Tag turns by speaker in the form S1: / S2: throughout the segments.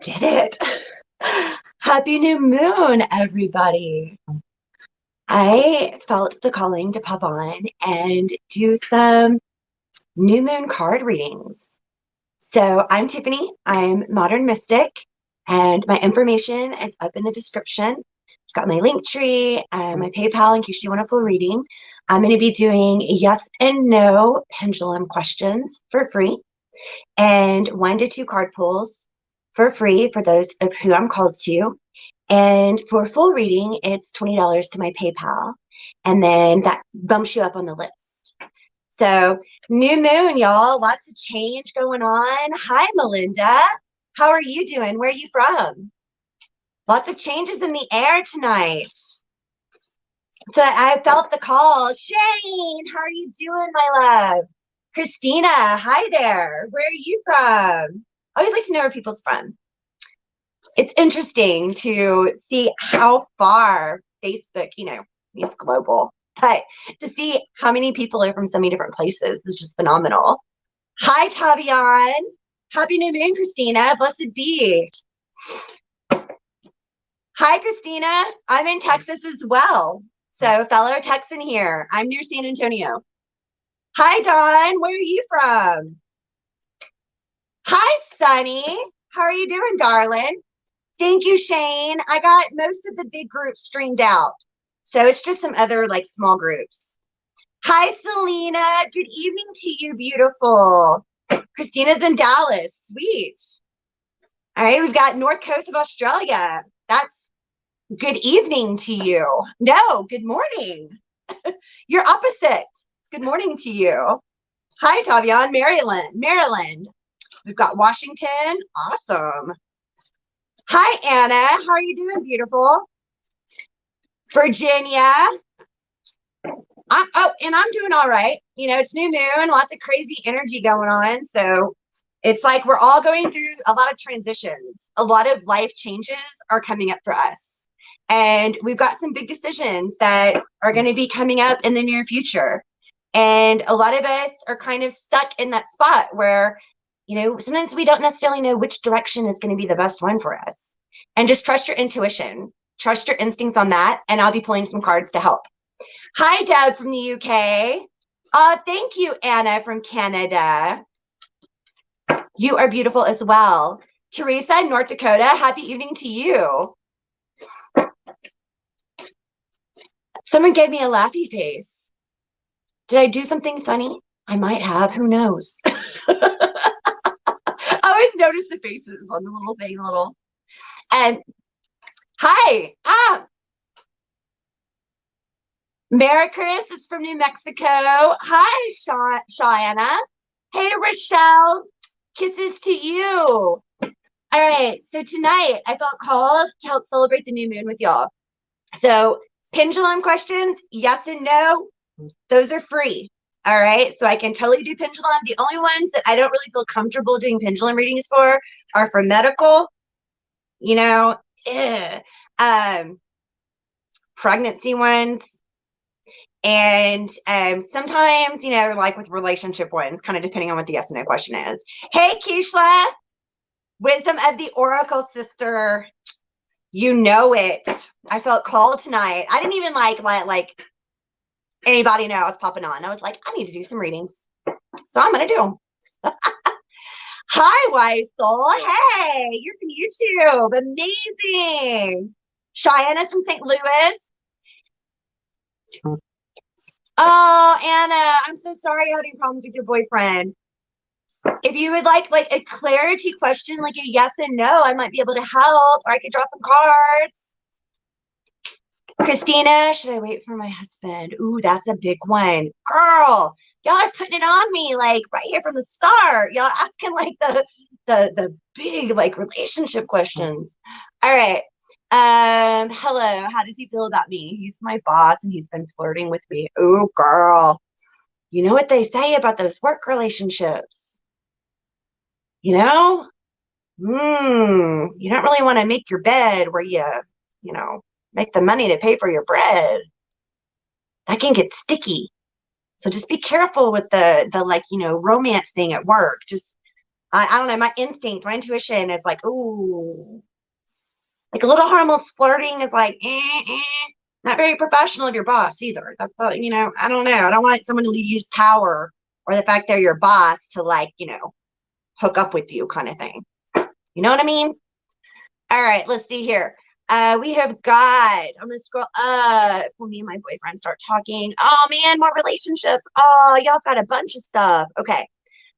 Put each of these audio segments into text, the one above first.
S1: Did it. Happy new moon, everybody. I felt the calling to pop on and do some new moon card readings. So I'm Tiffany. I'm Modern Mystic, and my information is up in the description. It's got my link tree and my PayPal in case you want a full reading. I'm going to be doing yes and no pendulum questions for free and 1 to 2 card pulls for free for those of who I'm called to. And for full reading, it's $20 to my PayPal. And then that bumps you up on the list. So new moon, y'all, lots of change going on. Hi, Melinda. How are you doing? Where are you from? Lots of changes in the air tonight. So I felt the call. Shane, how are you doing, my love? Christina, hi there. Where are you from? I always like to know where people's from. It's interesting to see how far Facebook, it's global, but to see how many people are from so many different places is just phenomenal. Hi, Tavian. Happy New Moon, Christina. Blessed be. Hi, Christina. I'm in Texas as well. So fellow Texan here. I'm near San Antonio. Hi, Dawn. Where are you from? Hi, Sunny. How are you doing, darling? Thank you, Shane. I got most of the big groups streamed out. So it's just some other small groups. Hi, Selena. Good evening to you, beautiful. Christina's in Dallas. Sweet. All right, we've got North Coast of Australia. That's good evening to you. No, good morning. You're opposite. Good morning to you. Hi, Tavian, Maryland. We've got Washington. Awesome. Hi, Anna. How are you doing, beautiful? Virginia. I'm doing all right. It's new moon, lots of crazy energy going on. So it's like we're all going through a lot of transitions. A lot of life changes are coming up for us. And we've got some big decisions that are going to be coming up in the near future. And a lot of us are kind of stuck in that spot where, sometimes we don't necessarily know which direction is going to be the best one for us. And just trust your intuition, trust your instincts on that. And I'll be pulling some cards to help. Hi, Deb from the UK. Thank you, Anna from Canada. You are beautiful as well. Teresa, North Dakota, happy evening to you. Someone gave me a laughy face. Did I do something funny? I might have. Who knows? I always notice the faces on the little thing, And hi. Mary Chris is from New Mexico. Hi, Shauna. Hey, Rochelle. Kisses to you. All right. So tonight I felt called to help celebrate the new moon with y'all. So pendulum questions, yes and no, those are free. All right. So I can totally do pendulum. The only ones that I don't really feel comfortable doing pendulum readings for are for medical, pregnancy ones. And sometimes, with relationship ones, kind of depending on what the yes and no question is. Hey, Keishla, wisdom of the oracle sister. You know it. I felt called tonight. I didn't even let anybody know I was popping on. I was like, I need to do some readings. So I'm going to do them. Hi, Wise Soul. Hey, you're from YouTube. Amazing. Cheyenne's from St. Louis. Oh, Anna, I'm so sorry you're having problems with your boyfriend. If you would like a clarity question, like a yes and no, I might be able to help, or I could draw some cards. Christina, should I wait for my husband? Ooh, that's a big one. Girl, y'all are putting it on me right here from the start. Y'all asking the big relationship questions. All right. Hello, how does he feel about me? He's my boss and he's been flirting with me. Ooh, girl. You know what they say about those work relationships? You don't really want to make your bed where you make the money to pay for your bread. That can get sticky. So just be careful with the romance thing at work. Just I don't know, my instinct, my intuition is like, ooh, like a little harmless flirting is like, not very professional of your boss either. That's, I don't know. I don't want someone to use power or the fact they're your boss to like, hook up with you kind of thing. You know what I mean? All right, let's see here. We have got, I'm going to scroll up when me and my boyfriend start talking. Oh man, more relationships. Oh, y'all got a bunch of stuff. Okay.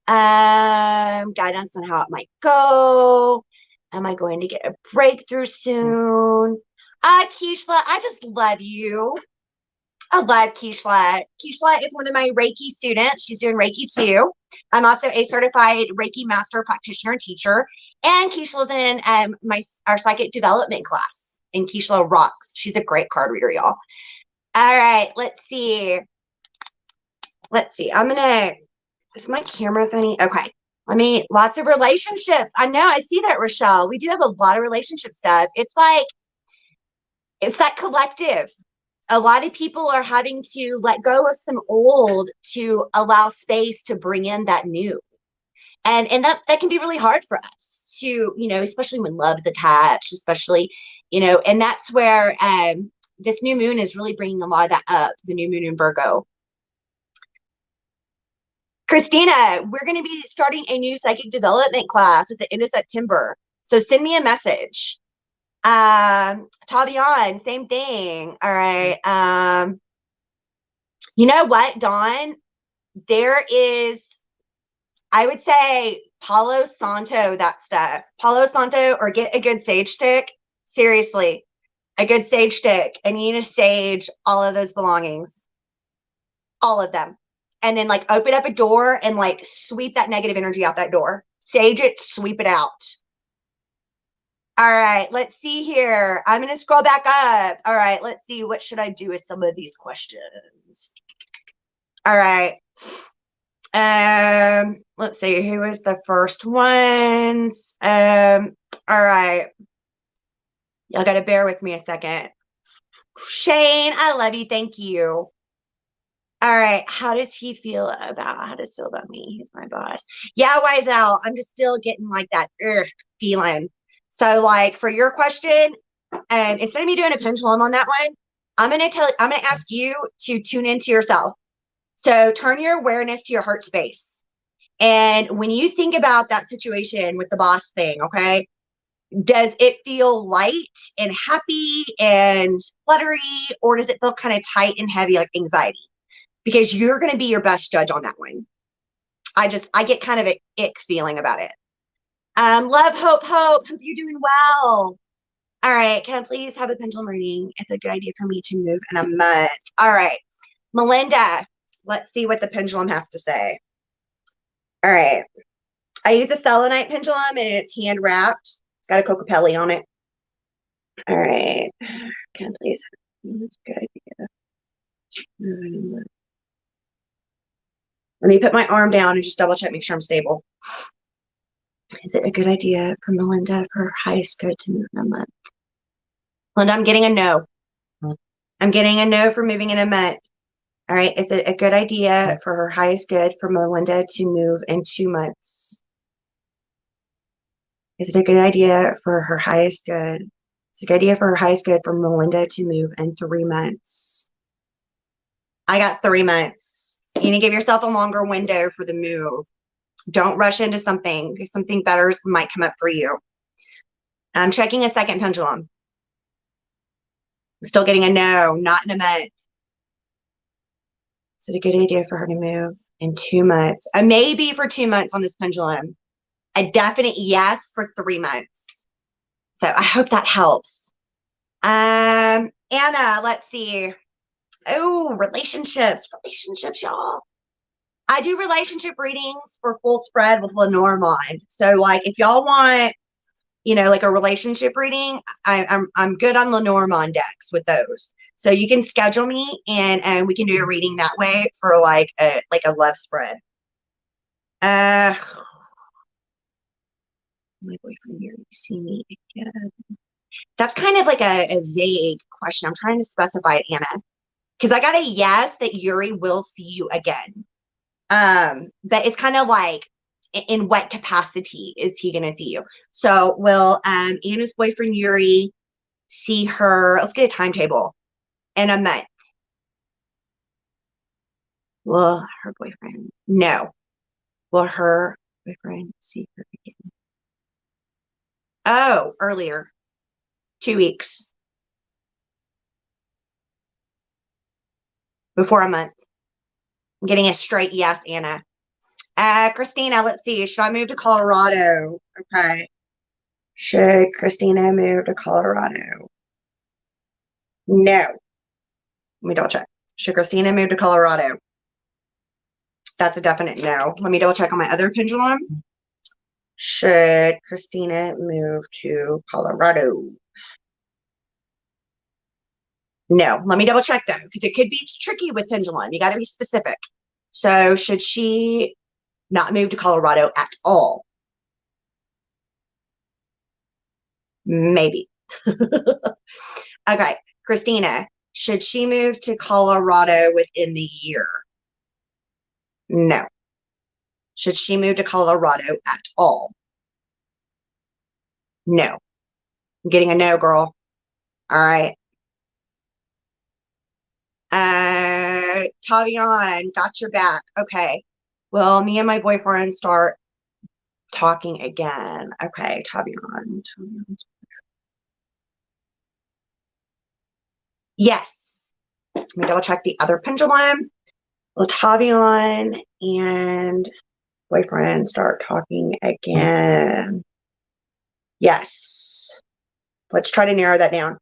S1: Guidance on how it might go. Am I going to get a breakthrough soon? Keishla, I just love you. I love Keishla. Keishla is one of my Reiki students. She's doing Reiki too. I'm also a certified Reiki master practitioner and teacher. And Keishla's in our psychic development class. And Keishla rocks. She's a great card reader, y'all. All right, let's see. Is my camera funny? Okay. Lots of relationships. I know, I see that, Rochelle. We do have a lot of relationship stuff. It's that collective. A lot of people are having to let go of some old to allow space to bring in that new. And that can be really hard for us to, especially when love's attached, especially, and that's where this new moon is really bringing a lot of that up, the new moon in Virgo. Christina, we're going to be starting a new psychic development class at the end of September. So send me a message. Tavian, same thing. All right. You know what, Dawn? There is, I would say, Palo Santo, that stuff. Palo Santo, or get a good sage stick. Seriously, a good sage stick. And you need to sage all of those belongings. All of them. And then like open up a door and like sweep that negative energy out that door. Sage it, sweep it out. All right, let's see here. I'm going to scroll back up. All right, let's see. What should I do with some of these questions? All right. Let's see. Who is the first ones? All right. Y'all got to bear with me a second. Shane, I love you. Thank you. All right. How does he feel about me? He's my boss. Yeah, Wise Out. I'm just still getting like that feeling. So like for your question, instead of me doing a pendulum on that one, I'm going to ask you to tune into yourself. So turn your awareness to your heart space. And when you think about that situation with the boss thing, okay, does it feel light and happy and fluttery, or does it feel kind of tight and heavy, like anxiety? Because you're going to be your best judge on that one. I get kind of an ick feeling about it. Love, hope you're doing well. All right, can I please have a pendulum reading? It's a good idea for me to move in a month. All right, Melinda, let's see what the pendulum has to say. All right, I use a selenite pendulum and it's hand wrapped. It's got a cocopelli on it. All right, can I please? That's a good idea. Let me put my arm down and just double check, make sure I'm stable. Is it a good idea for Melinda for her highest good to move in a month? Melinda, I'm getting a no. I'm getting a no for moving in a month. All right. Is it a good idea for her highest good for Melinda to move in 2 months? Is it a good idea for her highest good? It's a good idea for her highest good for Melinda to move in 3 months. I got 3 months. You need to give yourself a longer window for the move. Don't rush into something. Something better might come up for you. I'm checking a second pendulum. I'm still getting a no, not in a month. Is it a good idea for her to move in 2 months? A maybe for 2 months on this pendulum. A definite yes for 3 months. So I hope that helps. Anna, let's see. Oh, relationships, y'all. I do relationship readings for full spread with Lenormand. So like if y'all want, like a relationship reading, I'm good on Lenormand decks with those. So you can schedule me and we can do a reading that way for like a love spread. My boyfriend here to see me again. That's kind of like a vague question. I'm trying to specify it, Anna, because I got a yes that Yuri will see you again. But it's kind of like in what capacity is he going to see you? So will Anna's boyfriend Yuri see her? Let's get a timetable in a month. Will her boyfriend? No. Will her boyfriend see her again? Oh, earlier. 2 weeks. Before a month. I'm getting a straight yes, Anna. Christina, let's see. Should I move to Colorado? Okay. Should Christina move to Colorado? No. Let me double check. Should Christina move to Colorado? That's a definite no. Let me double check on my other pendulum. Should Christina move to Colorado? No. Let me double check though, because it could be tricky with pendulum. You got to be specific. So should she not move to Colorado at all? Maybe. Okay. Christina, should she move to Colorado within the year? No. Should she move to Colorado at all? No. I'm getting a no, girl. All right. Tavian, got your back. Okay. Well, me and my boyfriend start talking again. Okay, Tavian. Yes. Let me double check the other pendulum. Well, Tavian and boyfriend start talking again. Yes. Let's try to narrow that down.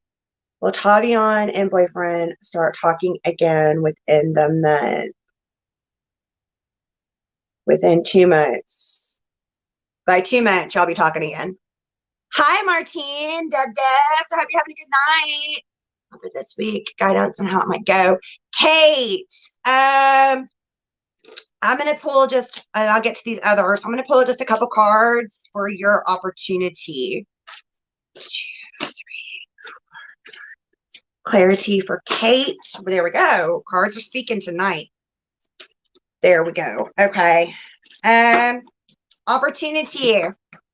S1: Will Tavian and boyfriend start talking again within the month? Within 2 months. By 2 months, y'all be talking again. Hi, Martine, Deb. I hope you're having a good night. For this week, guidance on how it might go. Kate, I'm going to pull just, I'll get to these others. I'm going to pull just a couple cards for your opportunity. 2, 3, 4. Clarity for Kate. There we go. Cards are speaking tonight. There we go. Okay. Opportunity.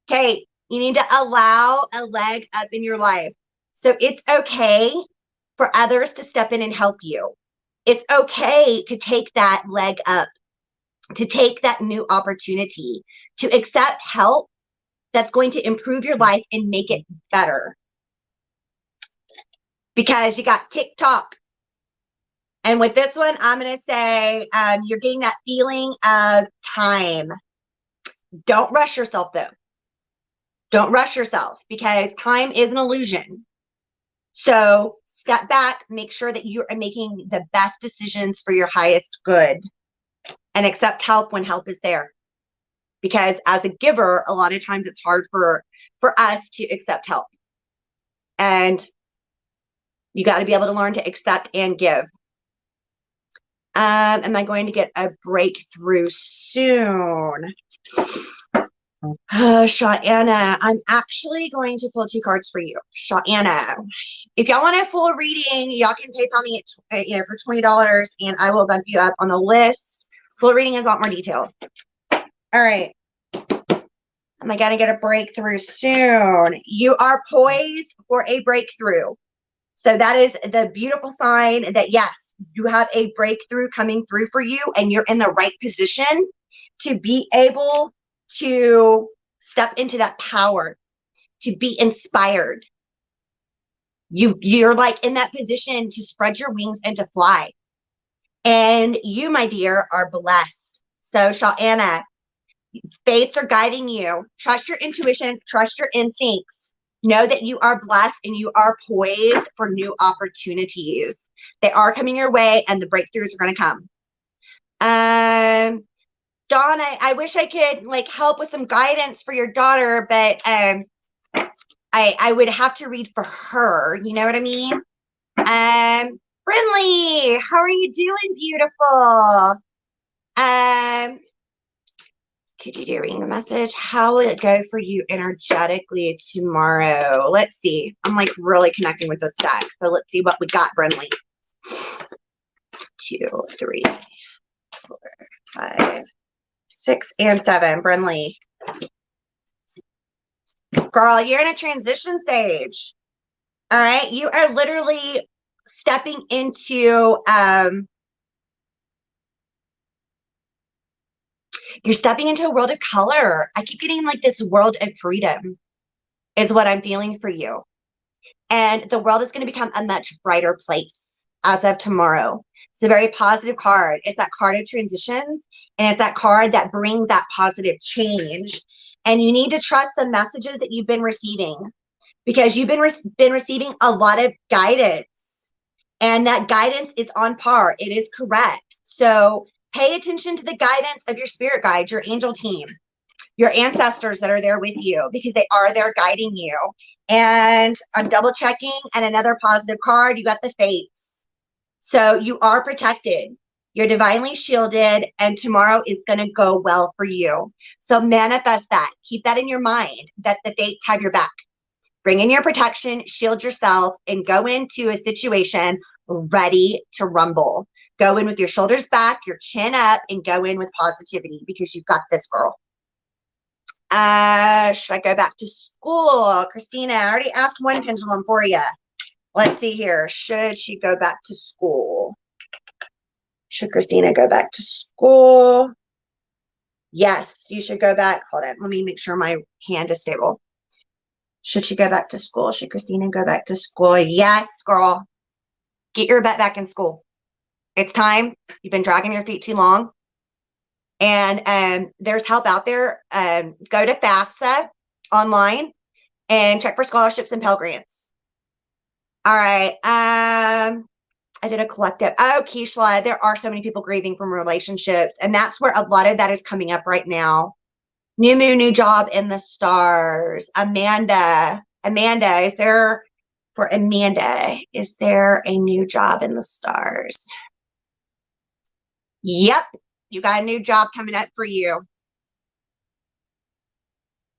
S1: Kate, you need to allow a leg up in your life. So it's okay for others to step in and help you. It's okay to take that leg up, to take that new opportunity, to accept help that's going to improve your life and make it better. Because you got TikTok. And with this one, I'm going to say you're getting that feeling of time. Don't rush yourself, though. Don't rush yourself because time is an illusion. So step back, make sure that you are making the best decisions for your highest good and accept help when help is there. Because as a giver, a lot of times it's hard for us to accept help. And you got to be able to learn to accept and give. Am I going to get a breakthrough soon? Shawana, I'm actually going to pull 2 cards for you. Shawana, if y'all want a full reading, y'all can PayPal me at, for $20 and I will bump you up on the list. Full reading is a lot more detailed. All right. Am I going to get a breakthrough soon? You are poised for a breakthrough. So that is the beautiful sign that, yes, you have a breakthrough coming through for you and you're in the right position to be able to step into that power, to be inspired. You're like in that position to spread your wings and to fly. And you, my dear, are blessed. So, Shawana, fates are guiding you. Trust your intuition, trust your instincts. Know that you are blessed and you are poised for new opportunities. They are coming your way and the breakthroughs are going to come. Dawn, I wish I could like help with some guidance for your daughter, but I would have to read for her. You know what I mean? Brinley, how are you doing, beautiful? Could you do reading a message? How will it go for you energetically tomorrow? Let's see. I'm like really connecting with this deck. So let's see what we got, Brinley. 2, 3, 4, 5, 6 and 7, Brinley. Girl, you're in a transition stage. All right. You are literally stepping into, you're stepping into a world of color. I keep getting like this world of freedom is what I'm feeling for you. And the world is going to become a much brighter place as of tomorrow. It's a very positive card. It's that card of transitions, and it's that card that brings that positive change. And you need to trust the messages that you've been receiving, because you've been receiving a lot of guidance, and that guidance is on par. It is correct. So pay attention to the guidance of your spirit guides, your angel team, your ancestors that are there with you, because they are there guiding you. And I'm double checking, and another positive card, you got the Fates. So you are protected. You're divinely shielded, and tomorrow is going to go well for you. So manifest that. Keep that in your mind, that the Fates have your back. Bring in your protection, shield yourself, and go into a situation ready to rumble. Go in with your shoulders back, your chin up, and go in with positivity, because you've got this, girl. Should I go back to school? Christina, I already asked one pendulum for you. Let's see here. Should she go back to school? Should Christina go back to school? Yes, you should go back. Hold on. Let me make sure my hand is stable. Should she go back to school? Should Christina go back to school? Yes, girl. Get your butt back in school. It's time. You've been dragging your feet too long. And there's help out there. Go to FAFSA online and check for scholarships and Pell Grants. All right. I did a collective. Oh, Keishla, there are so many people grieving from relationships, and that's where a lot of that is coming up right now. New moon, new job in the stars. Amanda, is there, for Amanda, is there a new job in the stars? Yep. You got a new job coming up for you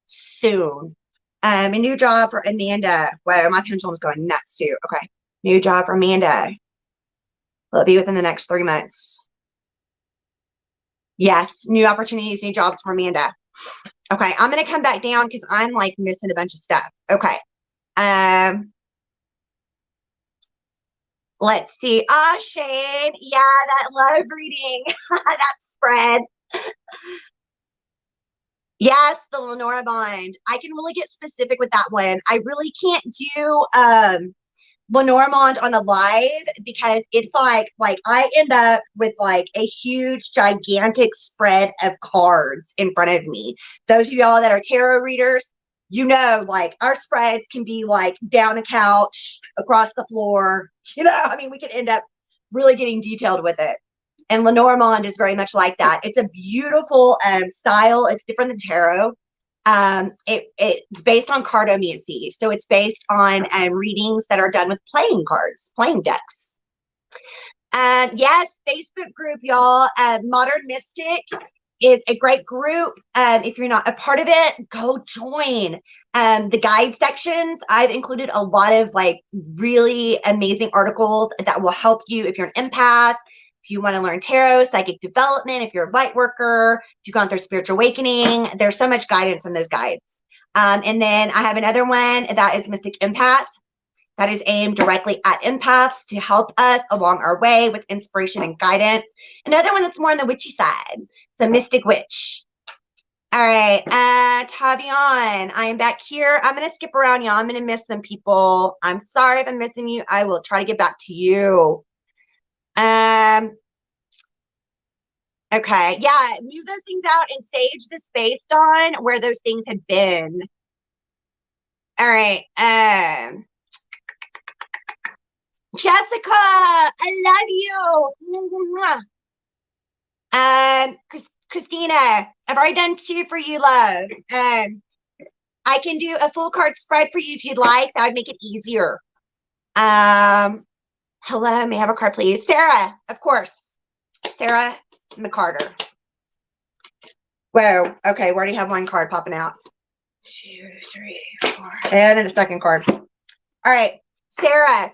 S1: soon. A new job for Amanda. Whoa, my pendulum's going nuts too. Okay. New job for Amanda. Will it be within the next 3 months? Yes. New opportunities, new jobs for Amanda. Okay. I'm going to come back down because I'm like missing a bunch of stuff. Okay. Let's see. Ah, Shane. Yeah, that love reading. That spread. Yes, the Lenora bond. I can really get specific with that one. I really can't do Lenormand on a live, because it's like I end up with like a huge gigantic spread of cards in front of me. Those of y'all that are tarot readers, you know, like our spreads can be like down a couch, across the floor, you know, I mean, we could end up really getting detailed with it. And Lenormand is very much like that. It's a beautiful style. It's different than tarot. It's based on cardomancy. So it's based on readings that are done with playing cards, playing decks. Yes, Facebook group, y'all. Modern Mystic is a great group. If you're not a part of it, go join. The guide sections, I've included a lot of like really amazing articles that will help you if you're an empath, if you want to learn tarot, psychic development, if you're a light worker, if you've gone through spiritual awakening. There's so much guidance in those guides. And then I have another one that is Mystic Empath. That is aimed directly at empaths to help us along our way with inspiration and guidance. Another one that's more on the witchy side, the Mystic Witch. All right, Tavion, I am back here. I'm going to skip around, y'all. I'm going to miss some people. I'm sorry if I'm missing you. I will try to get back to you. Okay, yeah, move those things out and sage the space, Dawn, where those things had been. All right, Jessica, I love you. Christina, I've already done 2 for you, love. I can do a full card spread for you if you'd like. That would make it easier. Hello, may I have a card, please? Sarah, of course. Sarah McCarter. Whoa, okay, we already have 1 card popping out. 2, 3, 4. And a second card. All right, Sarah.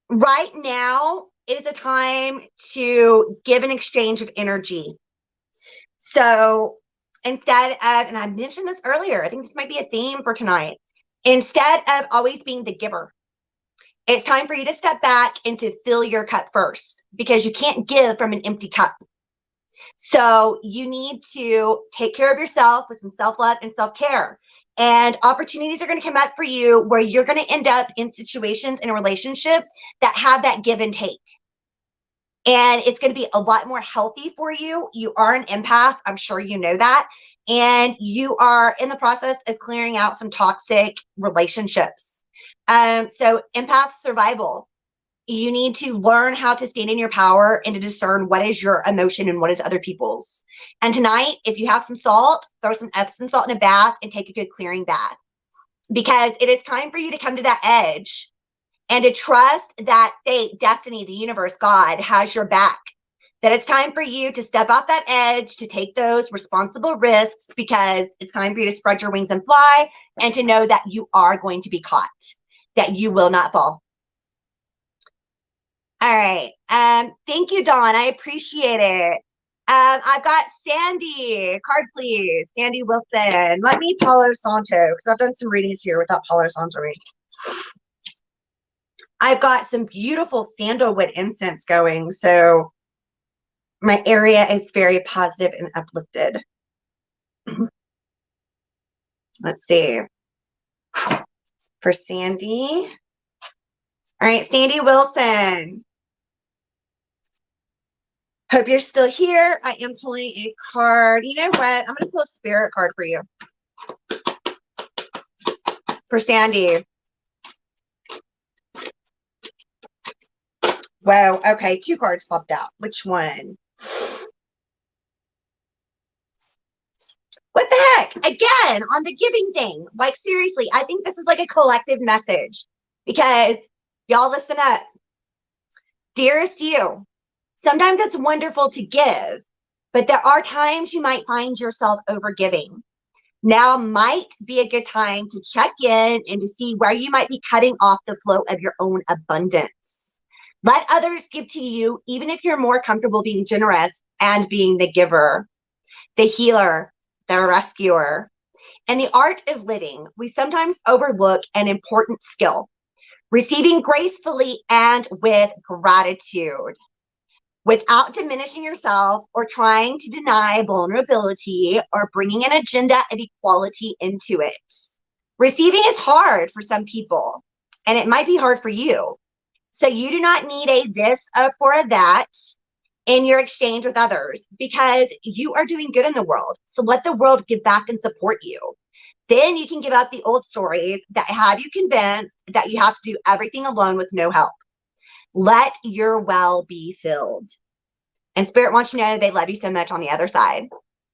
S1: Right now is a time to give an exchange of energy. So instead of, and I mentioned this earlier, I think this might be a theme for tonight. Instead of always being the giver, it's time for you to step back and to fill your cup first, because you can't give from an empty cup. So you need to take care of yourself with some self-love and self-care. And opportunities are going to come up for you where you're going to end up in situations and relationships that have that give and take. And it's going to be a lot more healthy for you. You are an empath. I'm sure you know that. And you are in the process of clearing out some toxic relationships. So empath survival. You need to learn how to stand in your power and to discern what is your emotion and what is other people's. And tonight, if you have some salt, throw some Epsom salt in a bath and take a good clearing bath, because it is time for you to come to that edge and to trust that fate, destiny, the universe, God has your back. That it's time for you to step off that edge, to take those responsible risks, because it's time for you to spread your wings and fly, and to know that you are going to be caught, that you will not fall. All right. Thank you, Dawn. I appreciate it. I've got Sandy. Card, please. Sandy Wilson. Let me Palo Santo, because I've done some readings here without Palo Santo. I've got some beautiful sandalwood incense going, so my area is very positive and uplifted. Let's see. For Sandy. All right, Sandy Wilson. Hope you're still here. I am pulling a card. You know what? I'm going to pull a spirit card for you. For Sandy. Wow. Okay. 2 cards popped out. Which one? What the heck? Again, on the giving thing. Like, seriously, I think this is like a collective message, because y'all listen up. Dearest you, sometimes it's wonderful to give, but there are times you might find yourself overgiving. Now might be a good time to check in and to see where you might be cutting off the flow of your own abundance. Let others give to you, even if you're more comfortable being generous and being the giver, the healer, the rescuer. In the art of living, we sometimes overlook an important skill: receiving gracefully and with gratitude, without diminishing yourself or trying to deny vulnerability or bringing an agenda of equality into it. Receiving is hard for some people, and it might be hard for you. So you do not need a this for a that in your exchange with others, because you are doing good in the world. So let the world give back and support you. Then you can give up the old stories that have you convinced that you have to do everything alone with no help. Let your well be filled. And Spirit wants you to know they love you so much on the other side.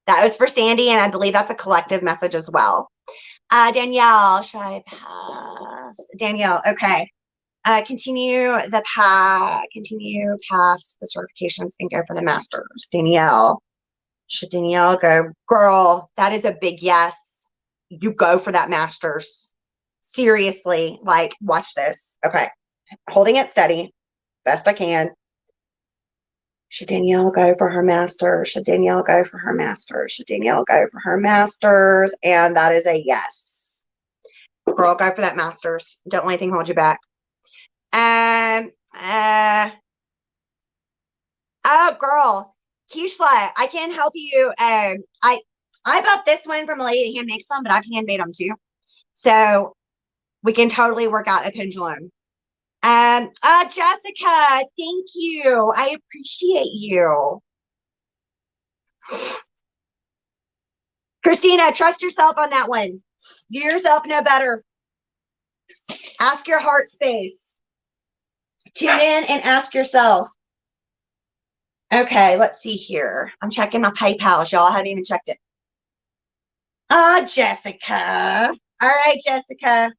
S1: That was for Sandy, and I believe that's a collective message as well. Danielle, should I pass? Danielle, okay. Continue past the certifications and go for the masters. Danielle, should Danielle go? Girl, that is a big yes. You go for that masters. Seriously, like, watch this. Okay, holding it steady, best I can. Should Danielle go for her masters? Should Danielle go for her masters? Should Danielle go for her masters? And that is a yes. Girl, go for that masters. Don't let anything hold you back. Oh, girl, Keishla, I can help you. I bought this one from a lady that hand makes them, but I've handmade them too. So we can totally work out a pendulum. Jessica, thank you. I appreciate you. Christina, trust yourself on that one. You yourself know better. Ask your heart space. Tune in and ask yourself. Okay, let's see here. I'm checking my PayPal, y'all. I haven't even checked it. Jessica. All right, Jessica.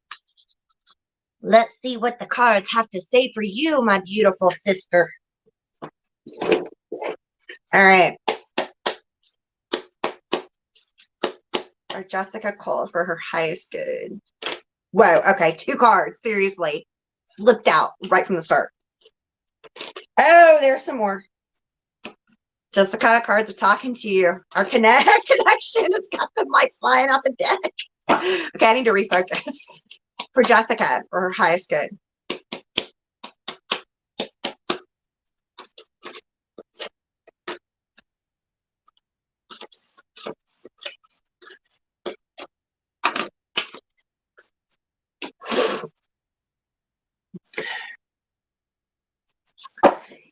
S1: Let's see what the cards have to say for you, my beautiful sister. All right. For Jessica Cole for her highest good. Whoa, okay, 2 cards. Seriously. Flipped out right from the start. Oh, there's some more. Jessica, cards are talking to you. Our connection has got the lights flying out the deck. Okay, I need to refocus. For Jessica, for her highest good.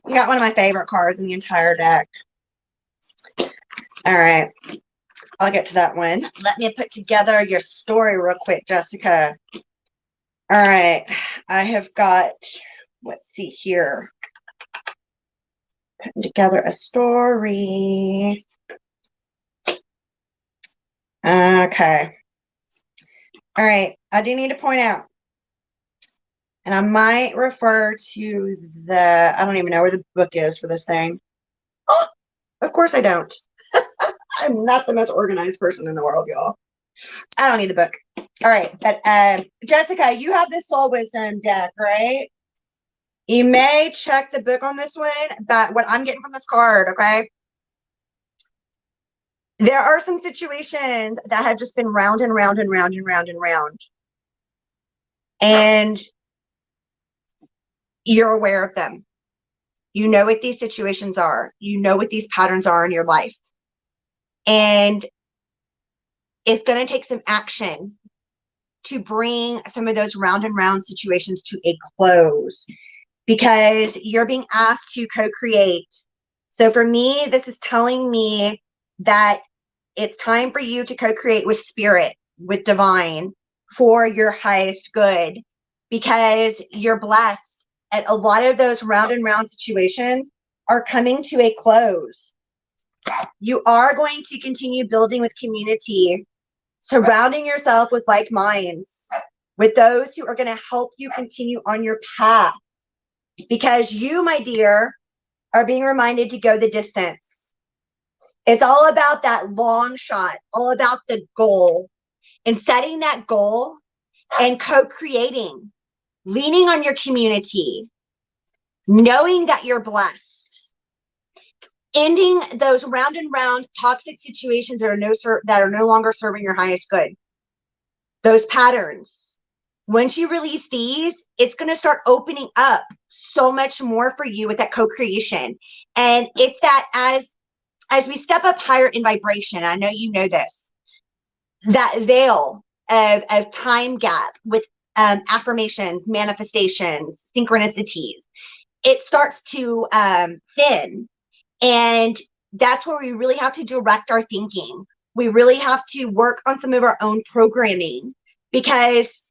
S1: You got one of my favorite cards in the entire deck. All right. I'll get to that one. Let me put together your story real quick, Jessica. All right. I have got, let's see here. Putting together a story. Okay. All right. I do need to point out, and I might refer to the, I don't even know where the book is for this thing. Oh, of course I don't. I'm not the most organized person in the world, y'all. I don't need the book. All right. But Jessica, you have the Soul Wisdom deck, right? You may check the book on this one, but what I'm getting from this card, okay? There are some situations that have just been round and round and round and round and round. And you're aware of them. You know what these situations are. You know what these patterns are in your life. And it's going to take some action to bring some of those round and round situations to a close, because you're being asked to co-create. So for me, this is telling me that it's time for you to co-create with spirit, with divine, for your highest good, because you're blessed. And a lot of those round and round situations are coming to a close. You are going to continue building with community, surrounding yourself with like minds, with those who are going to help you continue on your path, because you, my dear, are being reminded to go the distance. It's all about that long shot, all about the goal, and setting that goal and co-creating, leaning on your community, knowing that you're blessed, ending those round and round toxic situations that are no longer serving your highest good. Those patterns. Once you release these, it's going to start opening up so much more for you with that co-creation. And it's that as we step up higher in vibration, I know you know this, that veil of time gap with affirmations, manifestations, synchronicities, it starts to thin. And that's where we really have to direct our thinking. We really have to work on some of our own programming, because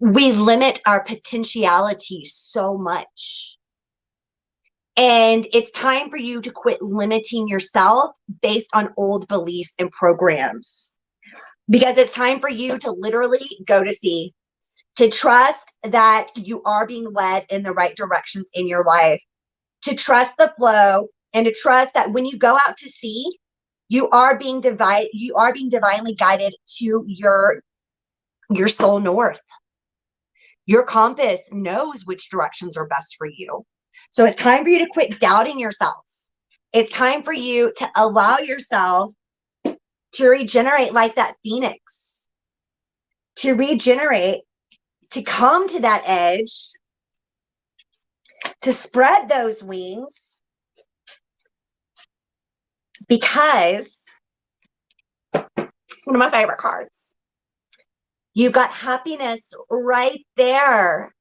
S1: we limit our potentiality so much. And it's time for you to quit limiting yourself based on old beliefs and programs, because it's time for you to literally go to sea, to trust that you are being led in the right directions in your life, to trust the flow, and to trust that when you go out to sea, you are being divinely guided to your soul north. Your compass knows which directions are best for you. So it's time for you to quit doubting yourself. It's time for you to allow yourself to regenerate like that phoenix, to regenerate, to come to that edge, to spread those wings, because one of my favorite cards, you've got happiness right there.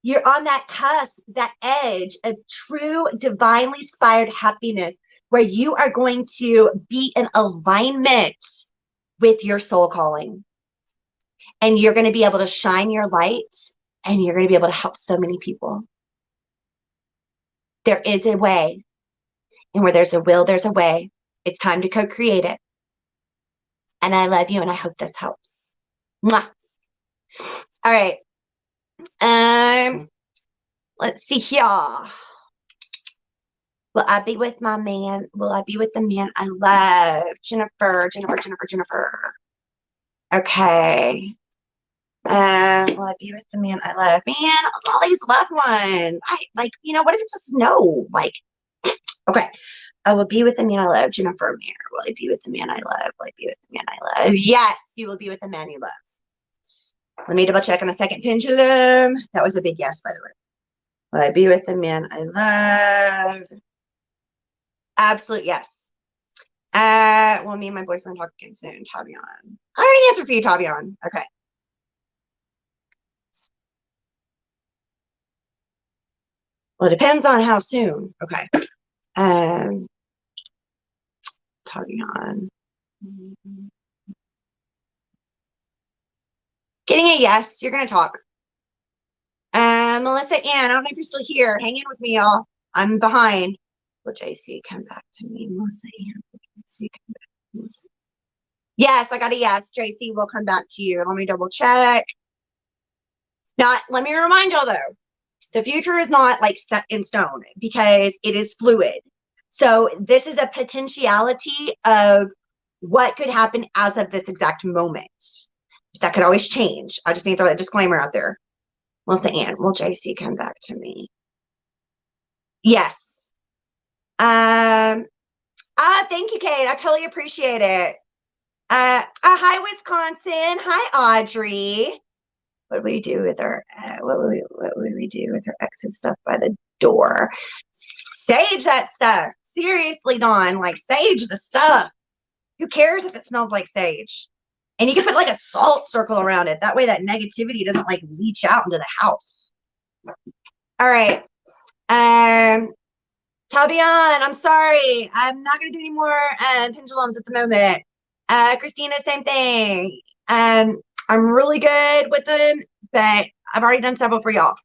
S1: You're on that cusp, that edge of true divinely inspired happiness, where you are going to be in alignment with your soul calling. And you're going to be able to shine your light, and you're going to be able to help so many people. There is a way. And where there's a will, there's a way. It's time to co-create it. And I love you, and I hope this helps. Mwah. All right. Let's see here. Will I be with my man? Will I be with the man I love? Jennifer. Okay. Will I be with the man I love? Man, all these loved ones. What if it's just no? Okay. I will be with the man I love. Jennifer Mayer. Will I be with the man I love? Will I be with the man I love? Yes, you will be with the man you love. Let me double check on a second pendulum. That was a big yes, by the way. Will I be with the man I love? Absolute yes. Well, me and my boyfriend talk again soon, Tabian. I already answered for you, Tabian. Okay. Well, it depends on how soon. Okay. Tabian. Getting a yes. You're going to talk. Melissa Ann, I don't know if you're still here. Hang in with me, y'all. I'm behind. Will JC come back to me? Melissa Ann. Will JC come back? Melissa. Yes, I got a yes. JC will come back to you. Let me double check. Now, let me remind y'all though, the future is not like set in stone because it is fluid. So this is a potentiality of what could happen as of this exact moment. That could always change. I just need to throw that disclaimer out there. Melissa Ann, will JC come back to me? Yes. Thank you, Kate. I totally appreciate it. Hi, Wisconsin. Hi, Audrey. What do we do with our what would we do with our ex's stuff by the door? Sage that stuff. Seriously, Dawn, like sage the stuff. Who cares if it smells like sage? And you can put like a salt circle around it. That way that negativity doesn't like leach out into the house. All right. Tabian, I'm sorry. I'm not going to do any more pendulums at the moment. Christina, same thing. I'm really good with them, but I've already done several for y'all.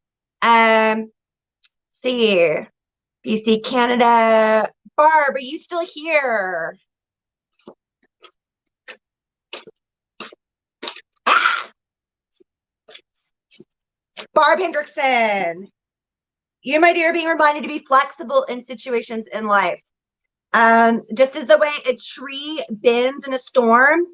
S1: See, BC, Canada. Barb, are you still here? Ah! Barb Hendrickson. You, my dear, are being reminded to be flexible in situations in life. Just as the way a tree bends in a storm,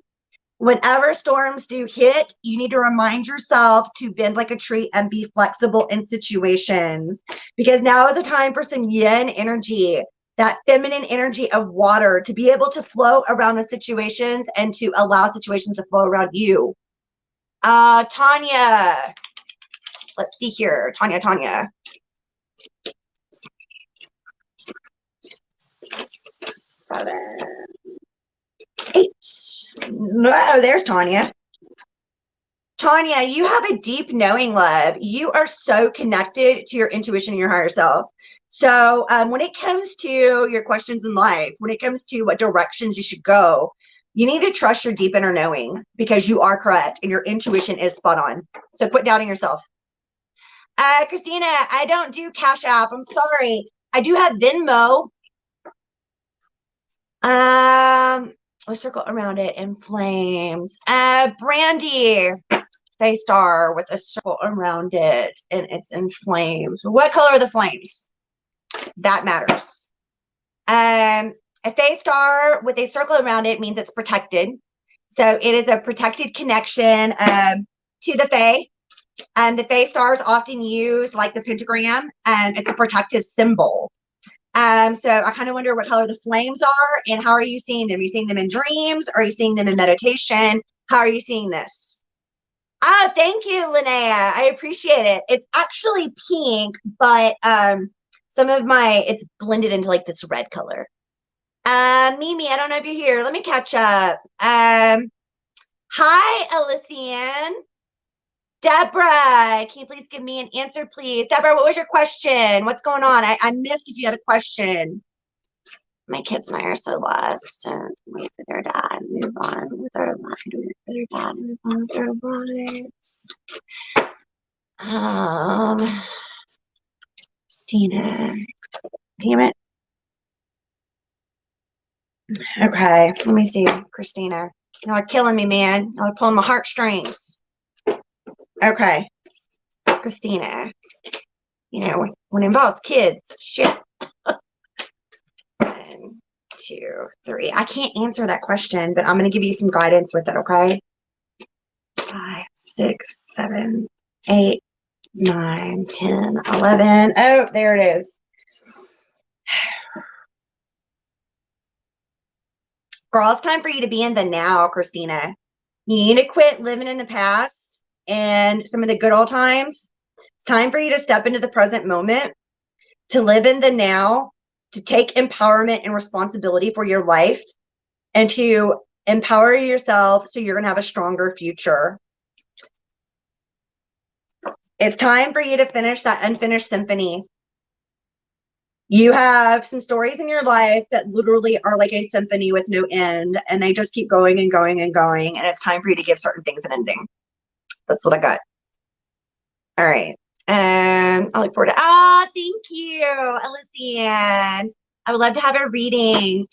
S1: whenever storms do hit, you need to remind yourself to bend like a tree and be flexible in situations. Because now is the time for some yin energy, that feminine energy of water, to be able to flow around the situations and to allow situations to flow around you. Tanya. Let's see here. Tanya. 7, 8. No, there's Tanya. Tanya, you have a deep knowing, love. You are so connected to your intuition and your higher self. So when it comes to your questions in life, when it comes to what directions you should go, you need to trust your deep inner knowing because you are correct and your intuition is spot on. So quit doubting yourself. Christina, I don't do Cash App. I'm sorry. I do have Venmo. A circle around it in flames. Brandy, face star with a circle around it and it's in flames. What color are the flames? That matters. A face star with a circle around it means it's protected. So it is a protected connection to the fae. And the fae stars often used like the pentagram, and it's a protective symbol. So I kind of wonder what color the flames are and how are you seeing them? Are you seeing them in dreams? Or are you seeing them in meditation? How are you seeing this? Oh, thank you, Linnea. I appreciate it. It's actually pink, but some of it's blended into like this red color. Mimi, I don't know if you're here. Let me catch up. Hi, Elysian. Deborah, can you please give me an answer, please? Deborah, what was your question? What's going on? I missed if you had a question. My kids and I are so lost. Wait for their dad. Move on with our lives. Wait for their dad. Move on with our lives. Christina. Damn it. Okay, let me see. Christina. Y'all are killing me, man. Y'all are pulling my heartstrings. Okay. Christina. You know, when it involves kids, shit. 1, 2, 3. I can't answer that question, but I'm going to give you some guidance with it, okay? 5, 6, 7, 8, 9, 10, 11. Oh, there it is. Girl, it's time for you to be in the now, Christina. You need to quit living in the past and some of the good old times. It's time for you to step into the present moment, to live in the now, to take empowerment and responsibility for your life, and to empower yourself so you're going to have a stronger future. It's time for you to finish that unfinished symphony. You have some stories in your life that literally are like a symphony with no end, and they just keep going and going and going, and it's time for you to give certain things an ending. That's what I got. All right. I look forward to, thank you, Elysian. I would love to have a reading.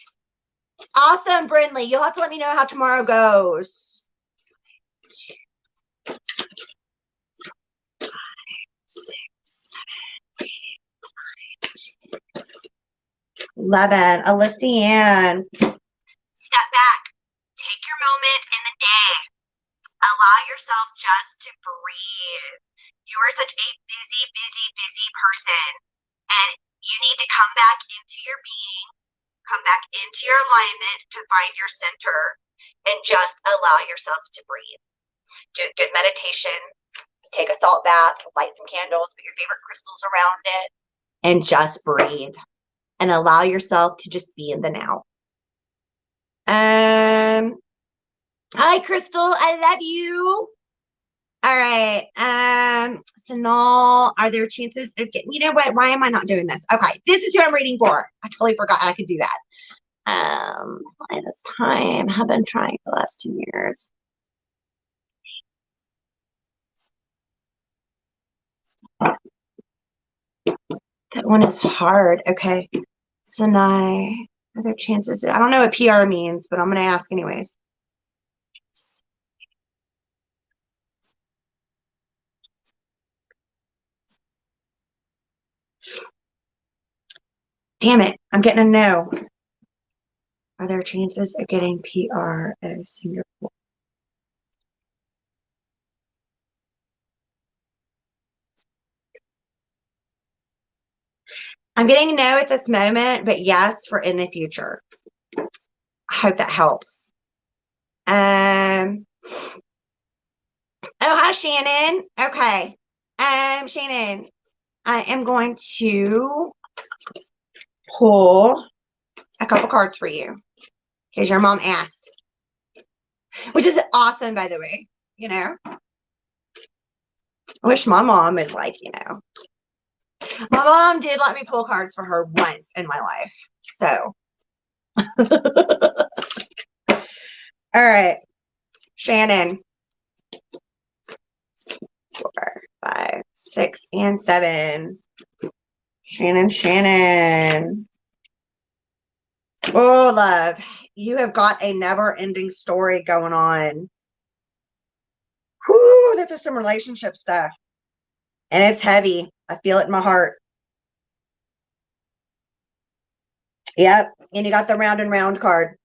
S1: Awesome, Brindley. You'll have to let me know how tomorrow goes. 5, 6, 7, 8, 9, 11. Elysian. Step back. Take your moment in the day. Allow yourself just to breathe. You are such a busy, busy, busy person. And you need to come back into your being, come back into your alignment to find your center, and just allow yourself to breathe. Do a good meditation, take a salt bath, light some candles, put your favorite crystals around it, and just breathe. And allow yourself to just be in the now. Hi, Crystal. I love you. All right. So now, are there chances of getting, you know what? Why am I not doing this? Okay. This is who I'm reading for. I totally forgot I could do that. This time. Have been trying for the last 2 years. That one is hard. Okay. So now, are there chances? I don't know what PR means, but I'm going to ask anyways. Damn it. I'm getting a no. Are there chances of getting PR at Singapore? I'm getting a no at this moment, but yes for in the future. I hope that helps. Oh, hi, Shannon. Okay. Shannon, I am going to pull a couple cards for you because your mom asked, which is awesome, by the way. You know, I wish my mom would, like, you know, my mom did let me pull cards for her once in my life. So, all right, Shannon. 4, 5, 6, and 7. Shannon. Oh, love, you have got a never-ending story going on. Whoo, this is some relationship stuff. And it's heavy. I feel it in my heart. Yep. And you got the round and round card.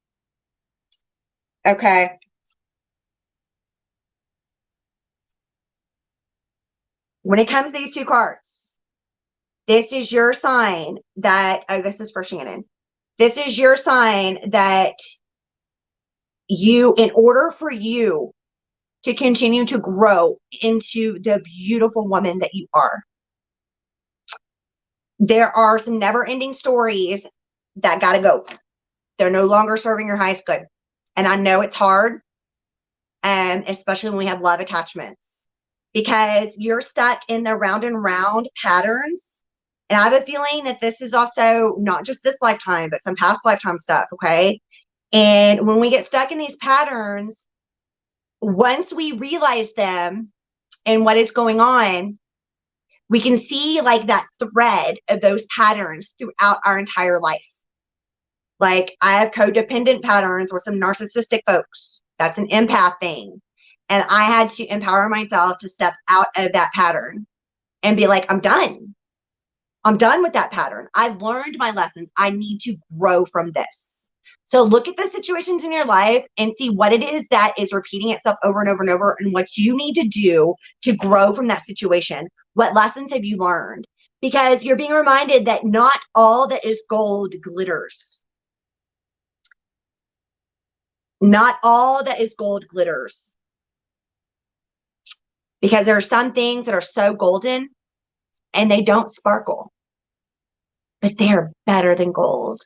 S1: Okay. When it comes to these 2 cards, this is your sign that, oh, this is for Shannon. This is your sign that you, in order for you to continue to grow into the beautiful woman that you are, there are some never-ending stories that got to go. They're no longer serving your highest good. And I know it's hard, especially when we have love attachments, because you're stuck in the round and round patterns. And I have a feeling that this is also not just this lifetime, but some past lifetime stuff, okay? And when we get stuck in these patterns, once we realize them and what is going on, we can see like that thread of those patterns throughout our entire life. Like, I have codependent patterns with some narcissistic folks. That's an empath thing. And I had to empower myself to step out of that pattern and be like, I'm done. I'm done with that pattern. I've learned my lessons. I need to grow from this. So look at the situations in your life and see what it is that is repeating itself over and over and over, and what you need to do to grow from that situation. What lessons have you learned? Because you're being reminded that not all that is gold glitters. Not all that is gold glitters. Because there are some things that are so golden and they don't sparkle. But they are better than gold.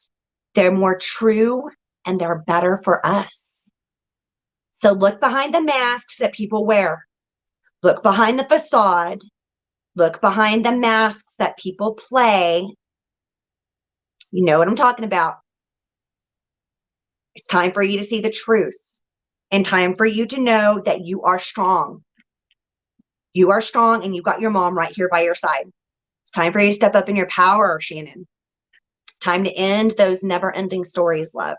S1: They're more true and they're better for us. So look behind the masks that people wear. Look behind the facade. Look behind the masks that people play. You know what I'm talking about. It's time for you to see the truth and time for you to know that you are strong. You are strong and you've got your mom right here by your side. It's time for you to step up in your power, Shannon. Time to end those never-ending stories, love.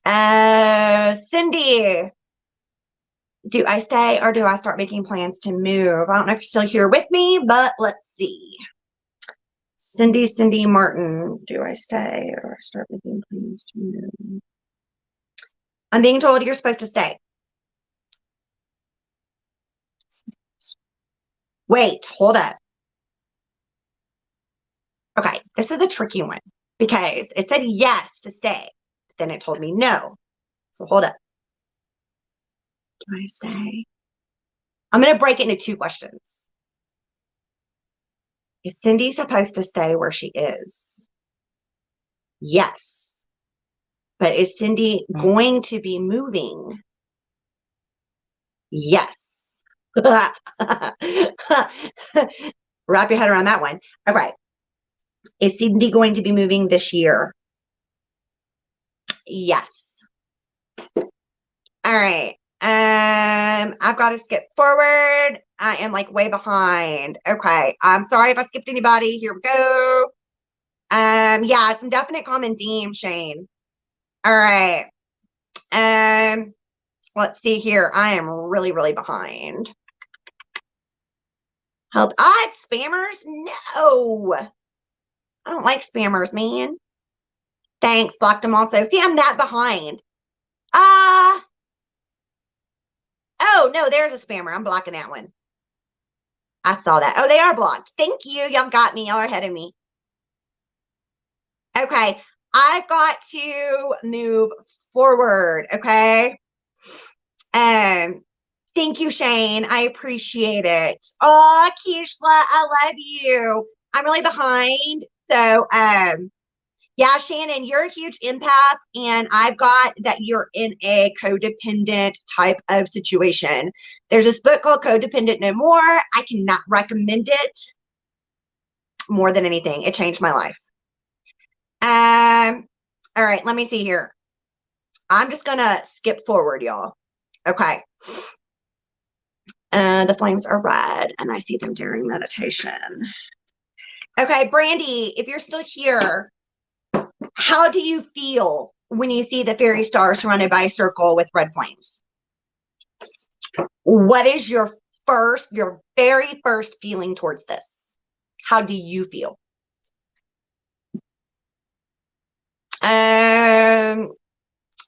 S1: Cindy, do I stay or do I start making plans to move? I don't know if you're still here with me, but let's see. Cindy Martin, do I stay or start making plans to move? I'm being told you're supposed to stay. Wait, hold up. Okay, this is a tricky one because it said yes to stay, but then it told me no. So hold up. Do I stay? I'm going to break it into two questions. Is Cindy supposed to stay where she is? Yes. But is Cindy going to be moving? Yes. Wrap your head around that one. Okay. Is Cindy going to be moving this year? Yes. All right. I've got to skip forward. I am like way behind. Okay. I'm sorry if I skipped anybody. Here we go. Yeah, some definite common themes, Shane. All right. Let's see here. I am really, really behind. Help. It's spammers? No. I don't like spammers, man. Thanks. Blocked them also. See, I'm that behind. Oh, no, there's a spammer. I'm blocking that one. I saw that. Oh, they are blocked. Thank you. Y'all got me. Y'all are ahead of me. Okay. I've got to move forward. Okay. Thank you, Shane. I appreciate it. Oh, Keishla, I love you. I'm really behind. So, yeah, Shannon, you're a huge empath, and I've got that you're in a codependent type of situation. There's this book called Codependent No More. I cannot recommend it more than anything. It changed my life. All right, let me see here. I'm just gonna skip forward, y'all. Okay. The flames are red, and I see them during meditation. Okay, Brandy, if you're still here, how do you feel when you see the fairy star surrounded by a circle with red flames? What is your very first feeling towards this? How do you feel?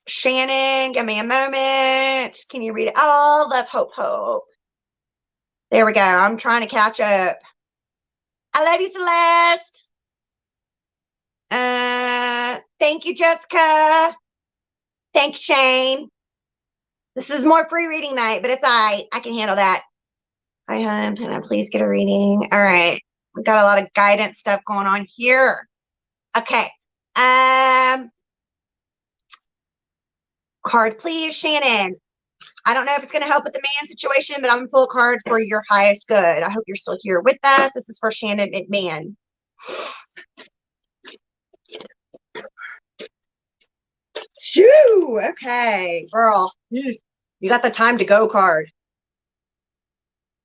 S1: Shannon, give me a moment. Can you read it? Oh, love, hope. There we go. I'm trying to catch up. I love you, Celeste. Thank you, Jessica. Thank you, Shane. This is more free reading night, but it's all right. I can handle that. Hi, hon. Can I please get a reading? All right. We've got a lot of guidance stuff going on here. Okay. Card, please, Shannon. I don't know if it's going to help with the man situation, but I'm going to pull a card for your highest good. I hope you're still here with us. This is for Shannon McMahon. Shoo! Okay, girl. You got the time to go card.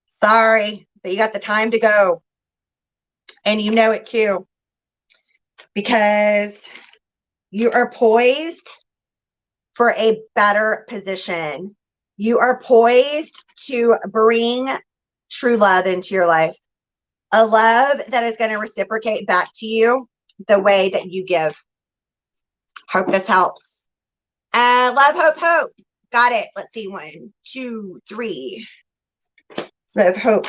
S1: Sorry, but you got the time to go. And you know it too. Because you are poised for a better position. You are poised to bring true love into your life. A love that is going to reciprocate back to you the way that you give. Hope this helps. Love, hope. Got it. Let's see. 1, 2, 3. Love, hope.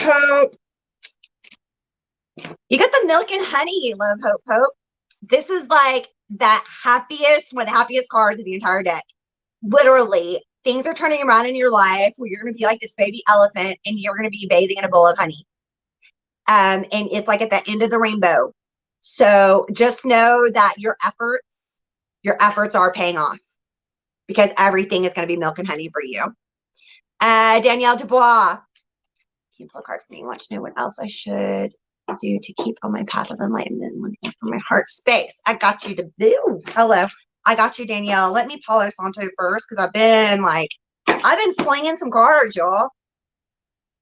S1: You got the milk and honey, love, hope. This is like that happiest, one of the happiest cards of the entire deck. literally, things are turning around in your life where you're going to be like this baby elephant and you're going to be bathing in a bowl of honey. And it's like at the end of the rainbow. So just know that your efforts are paying off because everything is going to be milk and honey for you. Danielle Dubois, can you pull a card for me? I want to know what else I should do to keep on my path of enlightenment for my heart space. I got you to do. Hello. I got you, Danielle. Let me Palo Santo first because I've been slinging some cards, y'all.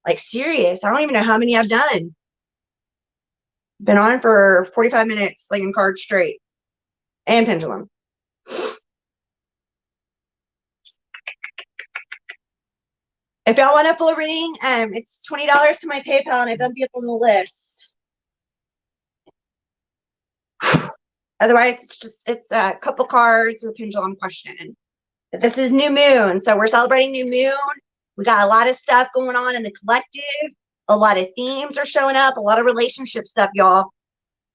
S1: Like serious. I don't even know how many I've done. Been on for 45 minutes, slinging cards straight. And pendulum. If y'all want a full reading, it's $20 to my PayPal, and I bump you up on the list. Otherwise, it's a couple cards with a pendulum question. But this is new moon, so we're celebrating new moon. We got a lot of stuff going on in the collective. A lot of themes are showing up. A lot of relationship stuff, y'all.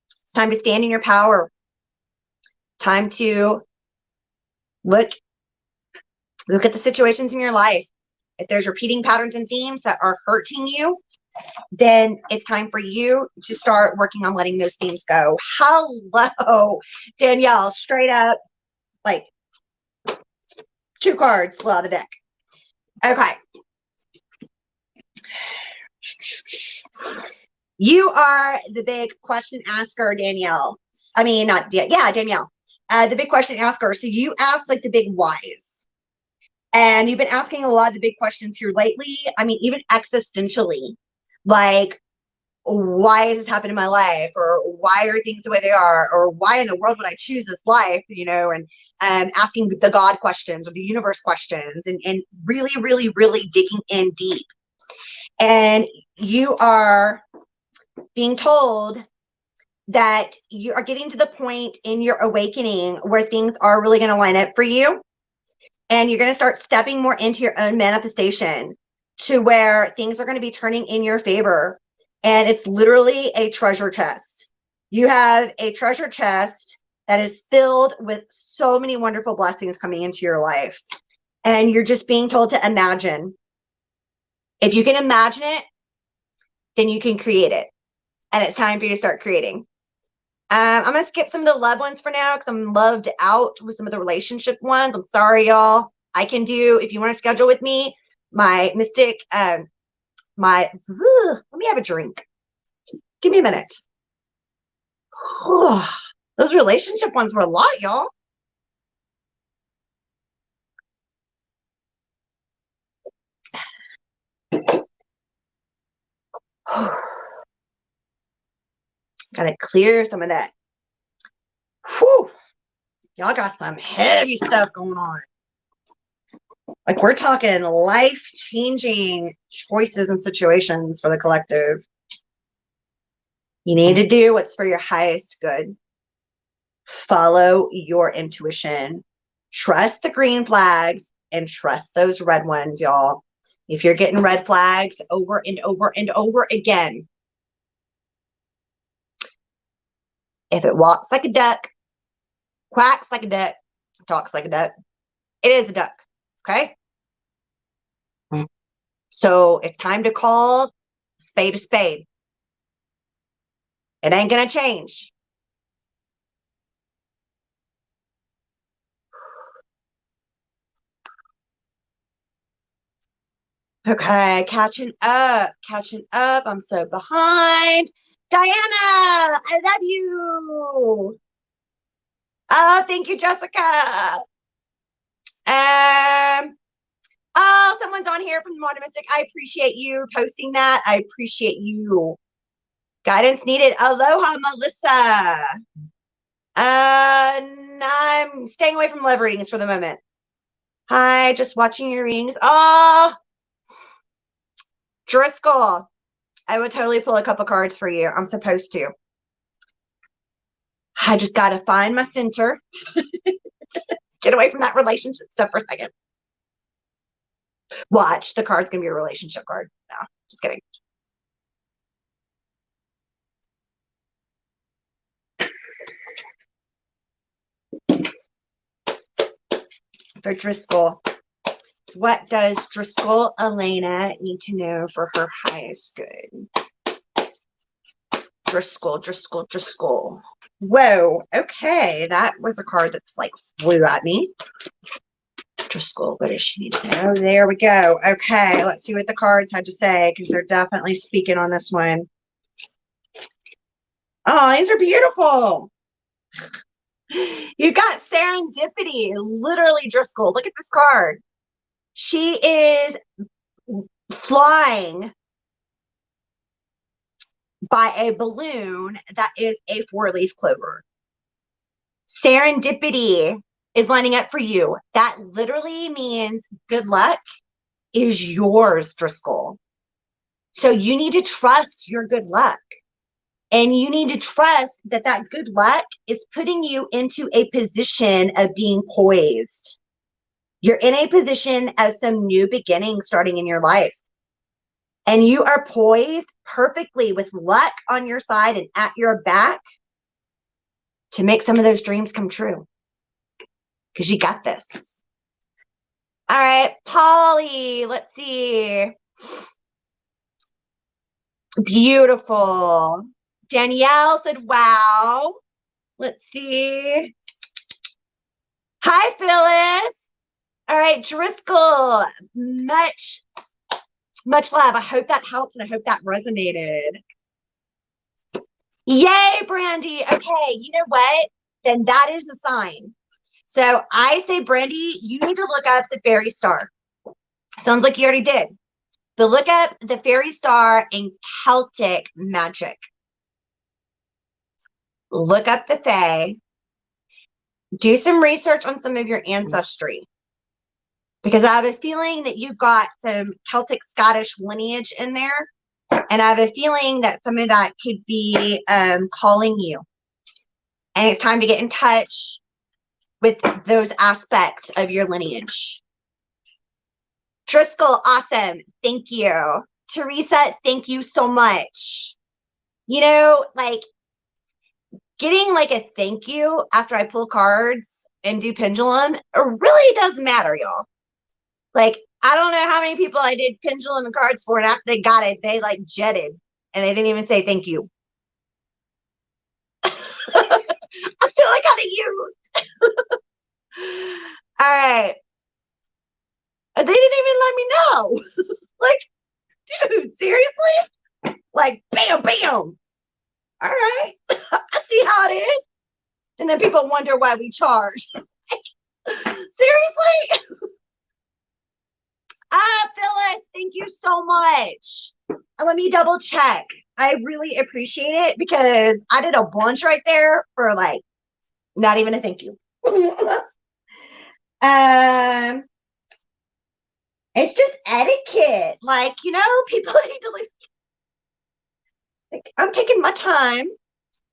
S1: It's time to stand in your power. Time to look at the situations in your life. If there's repeating patterns and themes that are hurting you, then it's time for you to start working on letting those themes go. Hello, Danielle, straight up, like 2 cards flew out of the deck. Okay. You are the big question asker, Danielle. I mean, not, yeah, Danielle. The big question asker. So you ask like the big whys. And you've been asking a lot of the big questions here lately. I mean, even existentially, like, why has this happened in my life? Or why are things the way they are? Or why in the world would I choose this life? You know, and asking the God questions or the universe questions and really, really, really digging in deep. And you are being told that you are getting to the point in your awakening where things are really going to line up for you. And you're going to start stepping more into your own manifestation to where things are going to be turning in your favor. And it's literally a treasure chest. You have a treasure chest that is filled with so many wonderful blessings coming into your life. And you're just being told to imagine. If you can imagine it, then you can create it. And it's time for you to start creating. I'm going to skip some of the love ones for now because I'm loved out with some of the relationship ones. I'm sorry, y'all. I can do, if you want to schedule with me, my mystic, let me have a drink. Give me a minute. Those relationship ones were a lot, y'all. Gotta clear some of that. Whew. Y'all got some heavy stuff going on. Like we're talking life-changing choices and situations for the collective. You need to do what's for your highest good. Follow your intuition. Trust the green flags and trust those red ones, y'all. If you're getting red flags over and over and over again, if it walks like a duck, quacks like a duck, talks like a duck, it is a duck, okay? So it's time to call spade a spade. It ain't going to change. Okay, catching up. I'm so behind. Diana, I love you. Oh, thank you, Jessica. Oh, someone's on here from the Modern Mystic. I appreciate you posting that. I appreciate you. Guidance needed. Aloha, Melissa. I'm staying away from love readings for the moment. Hi, just watching your readings. Oh, Driscoll. I would totally pull a couple cards for you. I'm supposed to. I just got to find my center. Get away from that relationship stuff for a second. Watch. The card's going to be a relationship card. No, just kidding. for Driscoll. What does Driscoll Elena need to know for her highest good? Driscoll, Driscoll, Driscoll. Whoa. Okay. That was a card that like flew at me. Driscoll, what does she need to know? There we go. Okay. Let's see what the cards had to say because they're definitely speaking on this one. Oh, these are beautiful. You got serendipity. Literally, Driscoll. Look at this card. She is flying by a balloon that is a 4-leaf clover. Serendipity is lining up for you. That literally means good luck is yours, Driscoll. So you need to trust your good luck. And you need to trust that that good luck is putting you into a position of being poised. You're in a position of some new beginning starting in your life. And you are poised perfectly with luck on your side and at your back to make some of those dreams come true. Because you got this. All right, Polly, let's see. Beautiful. Danielle said, wow. Let's see. Hi, Phyllis. All right, Driscoll, much love. I hope that helped and I hope that resonated. Yay, Brandy. Okay, you know what? Then that is a sign. So I say, Brandy, you need to look up the fairy star. Sounds like you already did. But look up the fairy star in Celtic magic. Look up the fae. Do some research on some of your ancestry. Because I have a feeling that you've got some Celtic Scottish lineage in there. And I have a feeling that some of that could be calling you. And it's time to get in touch with those aspects of your lineage. Driscoll, awesome. Thank you. Teresa, thank you so much. You know, like getting like a thank you after I pull cards and do pendulum, it really does matter, y'all. Like, I don't know how many people I did pendulum and cards for, and after they got it, they like jetted and they didn't even say thank you. I feel like I got used. All right. They didn't even let me know. Like, dude, seriously? Like, bam, bam. All right. I see how it is. And then people wonder why we charge. Seriously? Phyllis, thank you so much. Let me double check. I really appreciate it because I did a bunch right there for like not even a thank you. It's just etiquette. Like, you know, people need to like I'm taking my time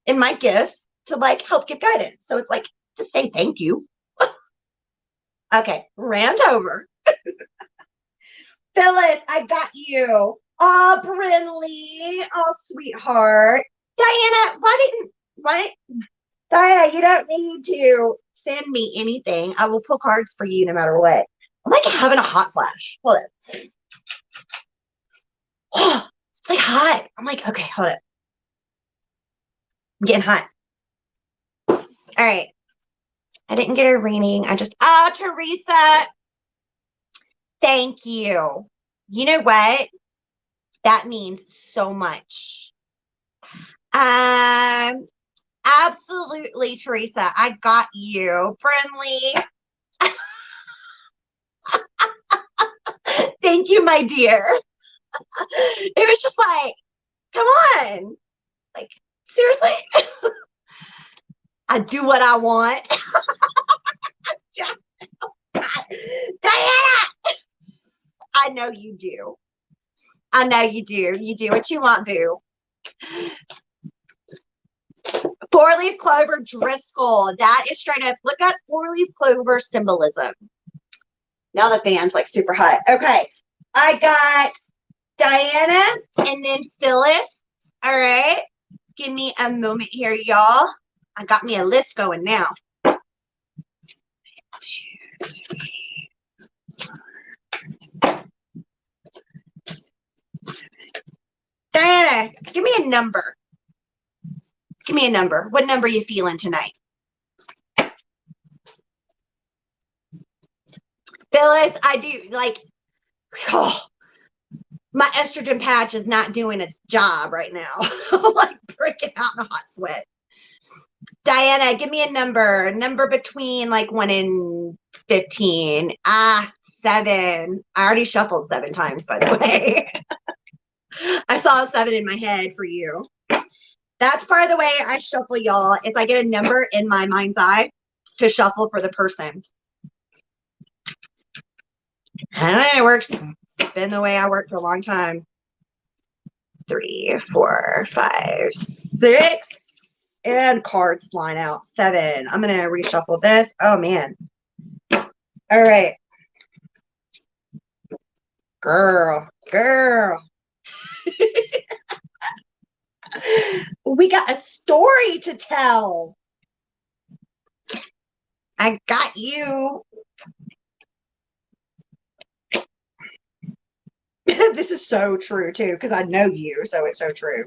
S1: and my gifts to like help give guidance. So it's like to say thank you. Okay, rant over. Phyllis, I got you. Oh, Brinley. Oh, sweetheart. Diana, Diana, you don't need to send me anything. I will pull cards for you no matter what. I'm like having a hot flash. Hold it. Oh, it's like hot. I'm like, okay, hold it. I'm getting hot. All right. I didn't get a reading. I just, oh, Teresa. Thank you. You know what? That means so much. Absolutely, Teresa. I got you. Brinley. Thank you, my dear. It was just like, come on. Like, seriously? I do what I want. Diana! I know you do. I know you do. You do what you want, boo. 4-leaf clover, Driscoll. That is straight up. Look up 4-leaf clover symbolism. Now the fan's like super hot. Okay. I got Diana and then Phyllis. All right. Give me a moment here, y'all. I got me a list going now. 1, 2, 3, Okay, give me a number. Give me a number. What number are you feeling tonight? Phyllis, I do like, oh, my estrogen patch is not doing its job right now. I'm like breaking out in a hot sweat. Diana, give me a number. A number between like 1 and 15. 7. I already shuffled 7 times, by the way. I saw a 7 in my head for you. That's part of the way I shuffle, y'all. If I get a number in my mind's eye to shuffle for the person. I don't know, it works. It's been the way I work for a long time. 3, 4, 5, 6. And cards flying out. 7. I'm going to reshuffle this. Oh, man. All right. Girl. We got a story to tell. I got you. This is so true, too, because I know you, so it's so true.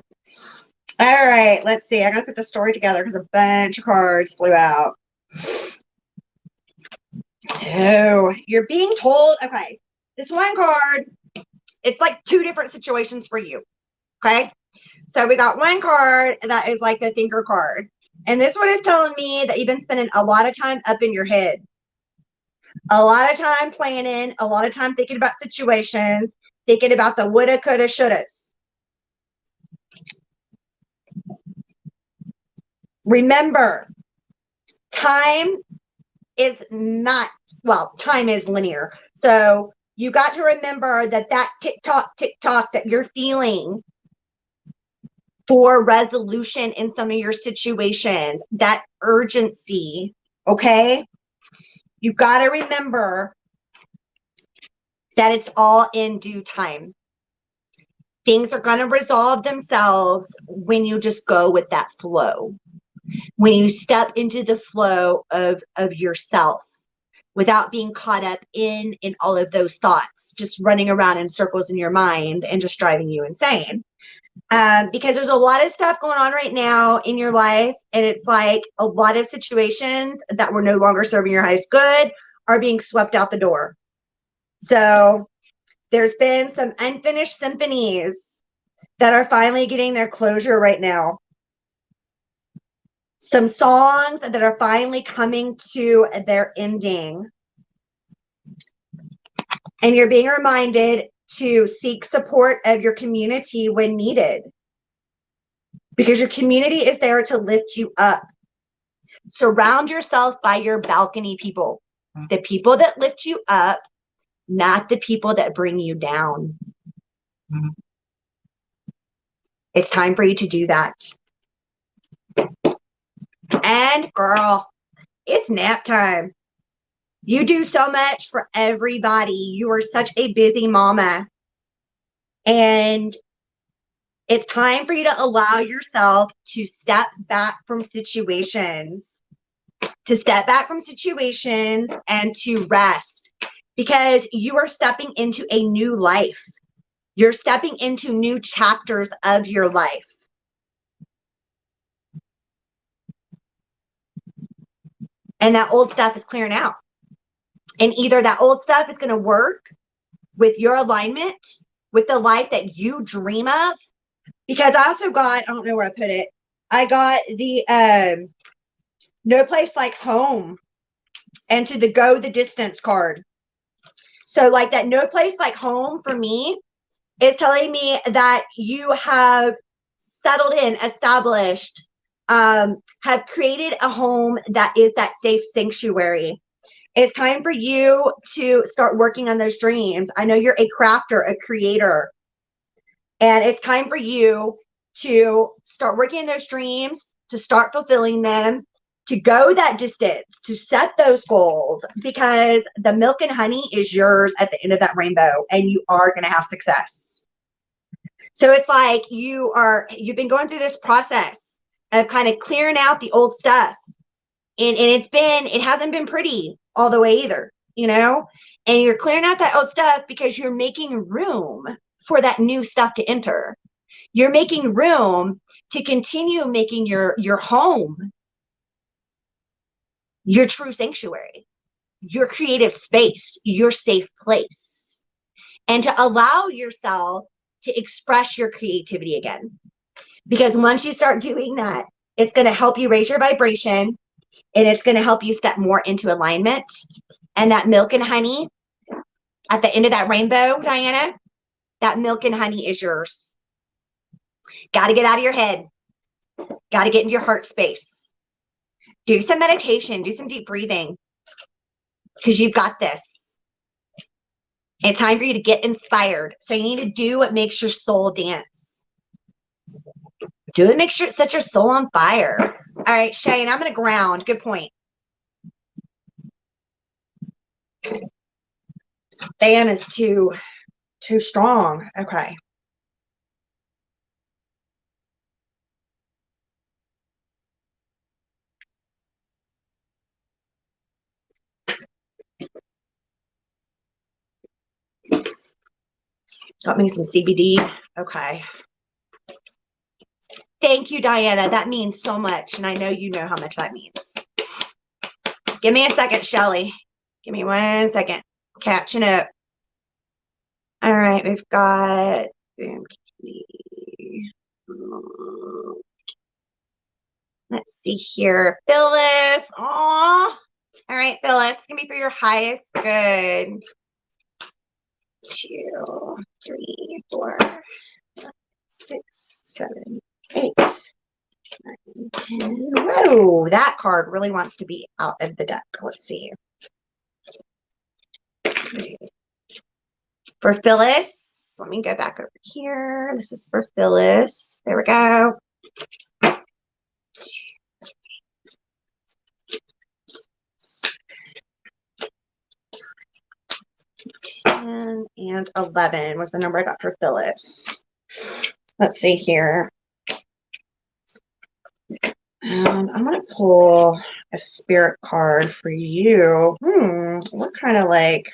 S1: All right, let's see. I got to put the story together because a bunch of cards flew out. Oh, you're being told, okay, this one card, it's like 2 different situations for you, okay? So we got one card that is like the thinker card. And this one is telling me that you've been spending a lot of time up in your head. A lot of time planning, a lot of time thinking about situations, thinking about the woulda, coulda, shouldas. Remember, time is not, well, time is linear. So you got to remember that tick tock that you're feeling for resolution in some of your situations, that urgency, okay? You got to remember that it's all in due time. Things are going to resolve themselves when you just go with that flow. When you step into the flow of yourself without being caught up in all of those thoughts, just running around in circles in your mind and just driving you insane. Because there's a lot of stuff going on right now in your life, and it's like a lot of situations that were no longer serving your highest good are being swept out the door. So there's been some unfinished symphonies that are finally getting their closure right now. Some songs that are finally coming to their ending. And you're being reminded to seek support of your community when needed. Because your community is there to lift you up. Surround yourself by your balcony people. The people that lift you up, not the people that bring you down. It's time for you to do that. And girl, it's nap time. You do so much for everybody. You are such a busy mama. And it's time for you to allow yourself to step back from situations. To step back from situations and to rest. Because you are stepping into a new life. You're stepping into new chapters of your life. And that old stuff is clearing out. And either that old stuff is going to work with your alignment, with the life that you dream of. Because I also got, I don't know where I put it. I got the No Place Like Home and to the Go the Distance card. So like that No Place Like Home for me is telling me that you have settled in, established, have created a home that is that safe sanctuary. It's time for you to start working on those dreams. I know you're a crafter, a creator, and it's time for you to start working on those dreams, to start fulfilling them, to go that distance, to set those goals, because the milk and honey is yours at the end of that rainbow, and you are going to have success. So it's like you've been going through this process of kind of clearing out the old stuff. And it hasn't been pretty all the way either, you know, and you're clearing out that old stuff because you're making room for that new stuff to enter. You're making room to continue making your home your true sanctuary, your creative space, your safe place, and to allow yourself to express your creativity again. Because once you start doing that, it's going to help you raise your vibration, and it's going to help you step more into alignment. And that milk and honey at the end of that rainbow, Diana, that milk and honey is yours. Got to get out of your head. Got to get into your heart space. Do some meditation. Do some deep breathing. Because you've got this. It's time for you to get inspired. So you need to do what makes your soul dance. Do it, make sure it sets your soul on fire. All right, Shane, I'm going to ground. Good point. Diana's too strong. Okay. Got me some CBD. Okay. Thank you, Diana. That means so much. And I know you know how much that means. Give me a second, Shelly. Give me 1 second. Catching up. All right. We've got. Let's see here. Phyllis. Aw. All right, Phyllis. It's going to be for your highest good. 2, 3, 4, 5, 6, 7, 8, 9, 10. Whoa, that card really wants to be out of the deck. Let's see. For Phyllis, let me go back over here. This is for Phyllis. There we go. 10 and 11 was the number I got for Phyllis. Let's see here. I'm going to pull a spirit card for you. What kind of like,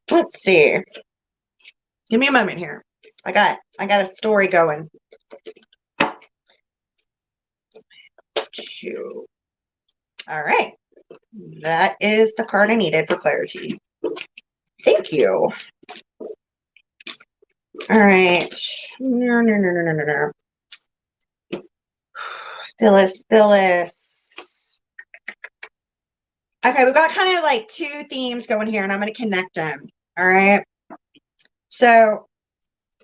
S1: let's see. Give me a moment here. I got a story going. 2. All right. That is the card I needed for clarity. Thank you. All right. No. Phyllis. Okay, we've got kind of like 2 themes going here, and I'm going to connect them. All right. So,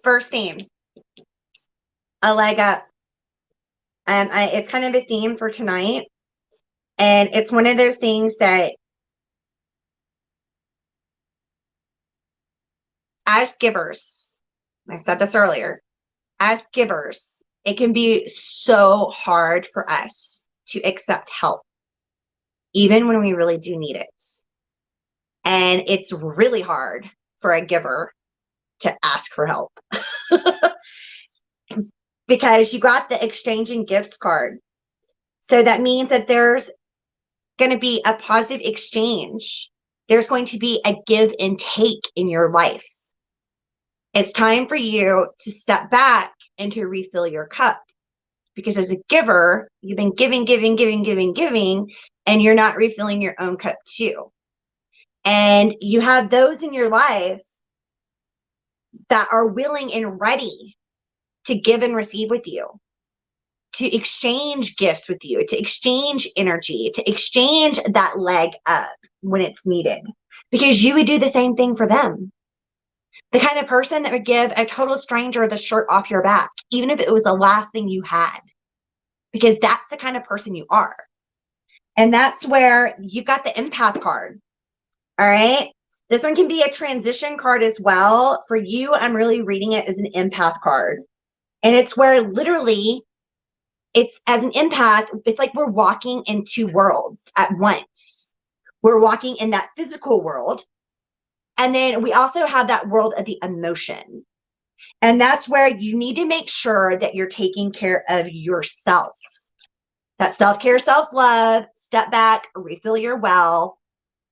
S1: first theme, a leg up. It's kind of a theme for tonight. And it's one of those things that as givers, I said this earlier, as givers, it can be so hard for us to accept help, even when we really do need it. And it's really hard for a giver to ask for help because you got the exchanging gifts card. So that means that there's going to be a positive exchange. There's going to be a give and take in your life. It's time for you to step back and to refill your cup. Because as a giver, you've been giving, and you're not refilling your own cup too. And you have those in your life that are willing and ready to give and receive with you, to exchange gifts with you, to exchange energy, to exchange that leg up when it's needed, because you would do the same thing for them. The kind of person that would give a total stranger the shirt off your back, even if it was the last thing you had, because that's the kind of person you are. And that's where you've got the empath card. All right. This one can be a transition card as well. For you, I'm really reading it as an empath card. And it's where literally it's as an empath, it's like we're walking in 2 worlds at once. We're walking in that physical world. And then we also have that world of the emotion. And that's where you need to make sure that you're taking care of yourself. That self-care, self-love, step back, refill your well,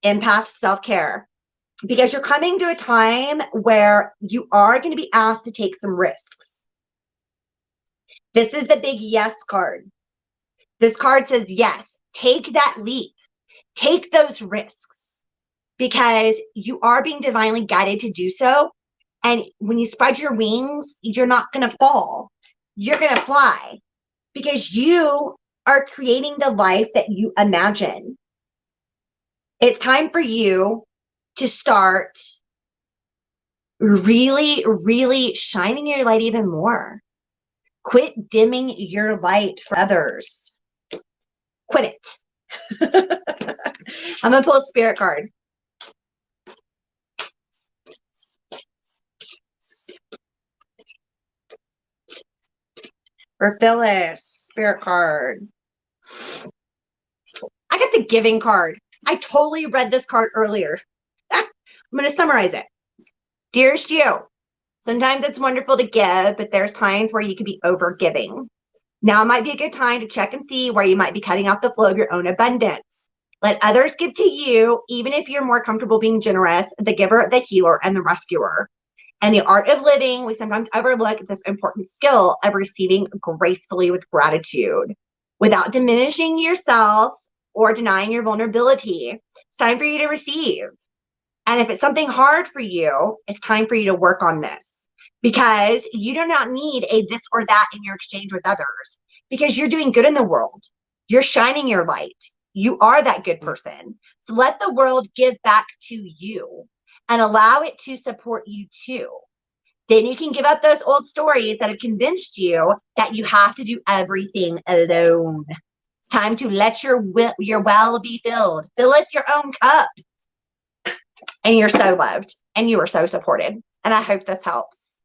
S1: empath self-care. because you're coming to a time where you are going to be asked to take some risks. This is the big yes card. This card says, yes, take that leap, take those risks, because you are being divinely guided to do so. And when you spread your wings, you're not going to fall. You're going to fly, because you are creating the life that you imagine. It's time for you to start really, really shining your light even more. Quit dimming your light for others. Quit it. I'm going to pull a spirit card. For Phyllis, spirit card. I got the giving card. I totally read this card earlier. I'm going to summarize it. Dearest you, sometimes it's wonderful to give, but there's times where you could be over giving. Now might be a good time to check and see where you might be cutting off the flow of your own abundance. Let others give to you, even if you're more comfortable being generous, the giver, the healer, and the rescuer. And the art of living, we sometimes overlook this important skill of receiving gracefully with gratitude without diminishing yourself or denying your vulnerability. It's time for you to receive. And if it's something hard for you, it's time for you to work on this, because you do not need a this or that in your exchange with others, because you're doing good in the world. You're shining your light. You are that good person. So let the world give back to you and allow it to support you too. Then you can give up those old stories that have convinced you that you have to do everything alone. It's time to let your well be filled. Filleth your own cup. And you're so loved and you are so supported. And I hope this helps.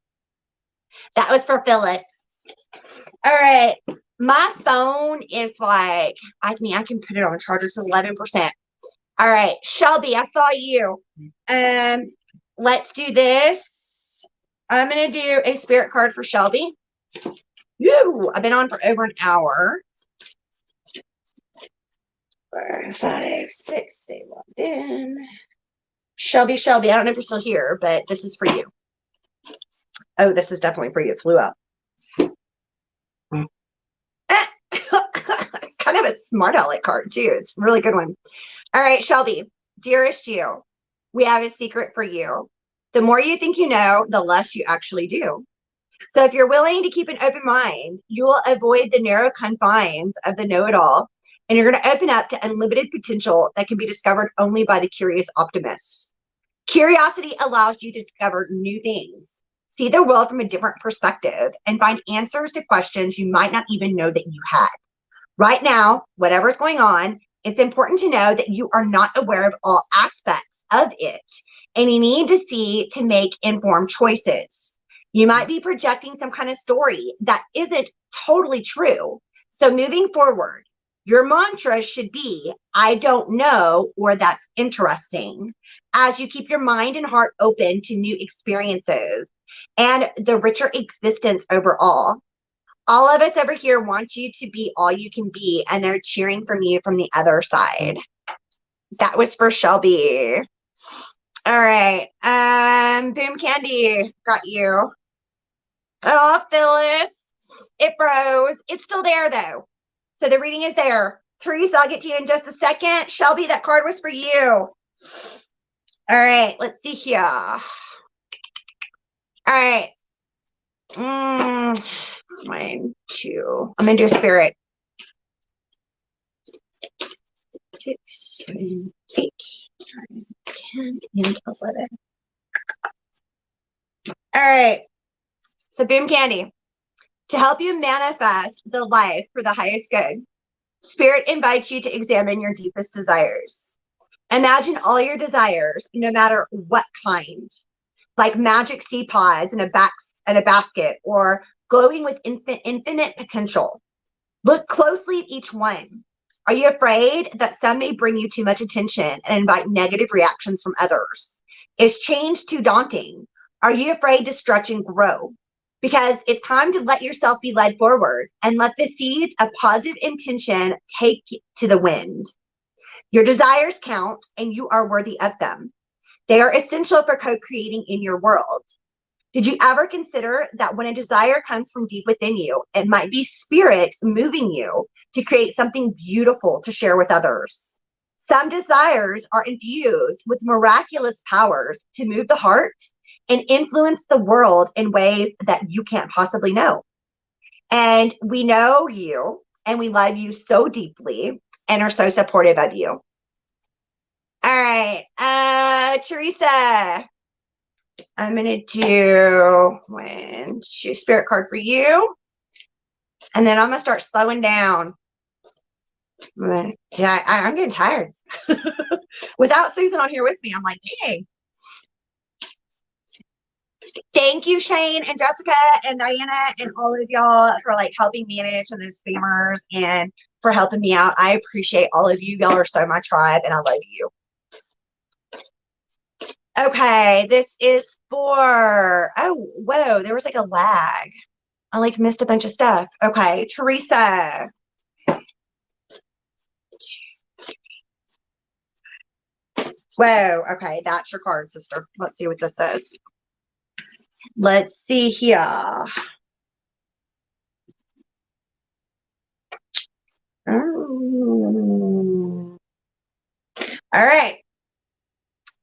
S1: That was for Phyllis. All right. My phone is like, I can put it on the charger. It's 11%. All right. Shelby, I saw you. Let's do this. I'm going to do a spirit card for Shelby. Woo, I've been on for over an hour. 4, 5, 6, stay logged in. Shelby, I don't know if you're still here, but this is for you. Oh, this is definitely for you. It flew up. Kind of a smart aleck card, too. It's a really good one. All right, Shelby, dearest you, we have a secret for you. The more you think you know, the less you actually do. So if you're willing to keep an open mind, you will avoid the narrow confines of the know-it-all, and you're going to open up to unlimited potential that can be discovered only by the curious optimists. Curiosity allows you to discover new things, see the world from a different perspective, and find answers to questions you might not even know that you had. Right now, whatever's going on, it's important to know that you are not aware of all aspects of it, and you need to see to make informed choices. You might be projecting some kind of story that isn't totally true. So moving forward, your mantra should be, I don't know, or that's interesting, as you keep your mind and heart open to new experiences and the richer existence overall. All of us over here want you to be all you can be, and they're cheering from you from the other side. That was for Shelby. All right. Boom Candy, got you. Oh, Phyllis, it froze. It's still there though. So the reading is there. Teresa, I'll get to you in just a second. Shelby, that card was for you. All right, let's see here. All right. 1, 2. I'm going to do a spirit. 6, 7, 8, 9, 10, and 11. All right. So Boom Candy, to help you manifest the life for the highest good, Spirit invites you to examine your deepest desires. Imagine all your desires, no matter what kind, like magic seed pods in a basket, or glowing with infinite potential. Look closely at each one. Are you afraid that some may bring you too much attention and invite negative reactions from others? Is change too daunting? Are you afraid to stretch and grow? Because it's time to let yourself be led forward and let the seeds of positive intention take to the wind. Your desires count and you are worthy of them. They are essential for co-creating in your world. Did you ever consider that when a desire comes from deep within you, it might be spirit moving you to create something beautiful to share with others? Some desires are infused with miraculous powers to move the heart and influence the world in ways that you can't possibly know. And we know you and we love you so deeply and are so supportive of you. All right, Teresa, I'm going to do one spirit card for you. And then I'm going to start slowing down. Yeah, I'm getting tired. Without Susan on here with me, I'm like, dang. Thank you, Shane and Jessica and Diana and all of y'all for like helping manage and the spammers and for helping me out. I appreciate all of you. Y'all are so my tribe and I love you. Okay, this is for, oh, whoa, there was like a lag. I like missed a bunch of stuff. Okay, Teresa. Whoa, okay, that's your card, sister. Let's see what this says. Let's see here. All right.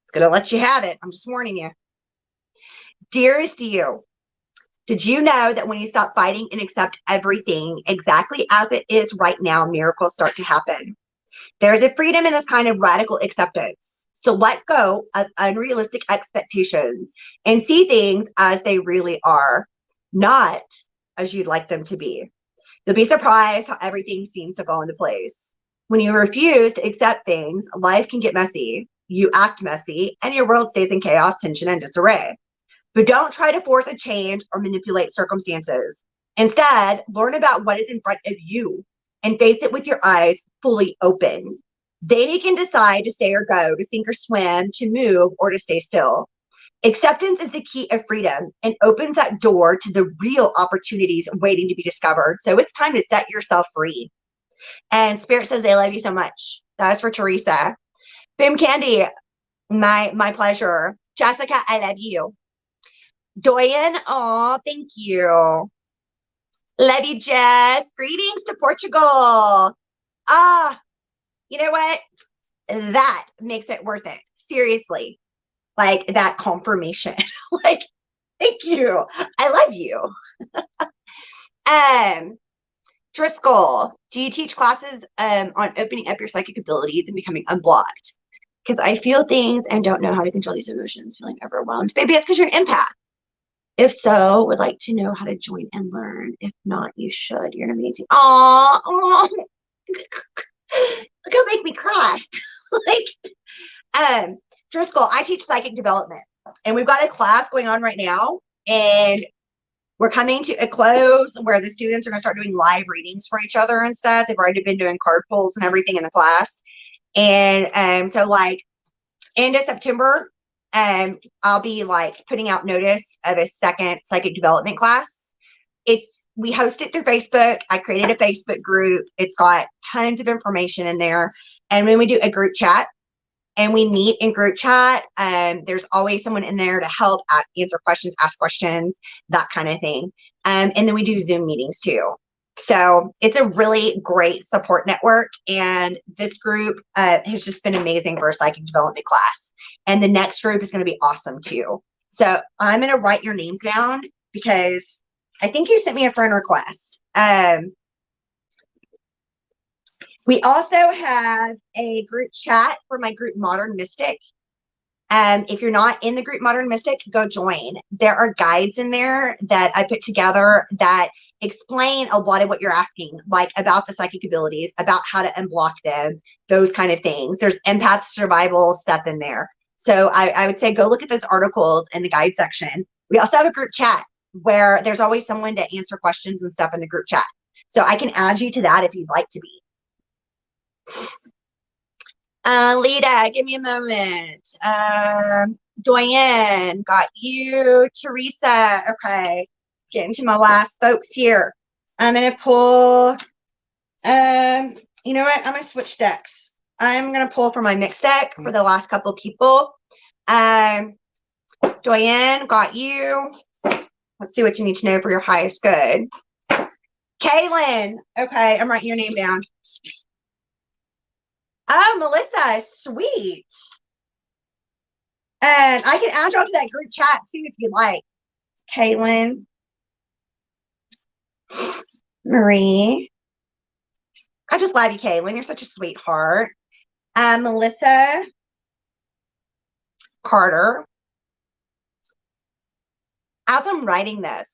S1: It's going to let you have it. I'm just warning you. Dearest you, did you know that when you stop fighting and accept everything exactly as it is right now, miracles start to happen? There's a freedom in this kind of radical acceptance. So let go of unrealistic expectations and see things as they really are, not as you'd like them to be. You'll be surprised how everything seems to fall into place. When you refuse to accept things, life can get messy. You act messy, and your world stays in chaos, tension, and disarray. But don't try to force a change or manipulate circumstances. Instead, learn about what is in front of you and face it with your eyes fully open. Then you can decide to stay or go, to sink or swim, to move or to stay still. Acceptance is the key of freedom and opens that door to the real opportunities waiting to be discovered. So it's time to set yourself free. And Spirit says they love you so much. That is for Teresa. Bim Candy, my pleasure. Jessica, I love you. Doyen, oh, thank you. Love you, Jess. Greetings to Portugal. Ah, you know what? That makes it worth it. Seriously. Like that confirmation. Like, thank you. I love you. Driscoll, do you teach classes on opening up your psychic abilities and becoming unblocked? Because I feel things and don't know how to control these emotions, feeling overwhelmed. Maybe it's because you're an empath. If so, would like to know how to join and learn. If not, you should. You're amazing. Aw. Look, make me cry. Like, Driscoll, I teach psychic development, and we've got a class going on right now, and we're coming to a close where the students are going to start doing live readings for each other and stuff. They've already been doing card pulls and everything in the class, and so like end of September, I'll be like putting out notice of a second psychic development class. We host it through Facebook. I created a Facebook group. It's got tons of information in there. And when we do a group chat and we meet in group chat, there's always someone in there to help answer questions, ask questions, that kind of thing. And then we do Zoom meetings too. So it's a really great support network. And this group has just been amazing for a psychic development class. And the next group is going to be awesome too. So I'm going to write your name down because I think you sent me a friend request. We also have a group chat for my group Modern Mystic. If you're not in the group Modern Mystic, go join. There are guides in there that I put together that explain a lot of what you're asking, like about the psychic abilities, about how to unblock them, those kind of things. There's Empath Survival stuff in there. So I would say go look at those articles in the guide section. We also have a group chat where there's always someone to answer questions and stuff in the group chat. So I can add you to that if you'd like to be. Lita, give me a moment. Doyen, got you. Teresa, okay. Getting to my last folks here. I'm going to pull, you know what? I'm going to switch decks. I'm going to pull from my mixed deck for the last couple people. Doyen, got you. Let's see what you need to know for your highest good. Kaylin. Okay, I'm writing your name down. Oh, Melissa, sweet. And I can add y'all to that group chat too if you like. Kaylin. Marie. I just love you, Kaylin. You're such a sweetheart. Melissa. Carter. As I'm writing this,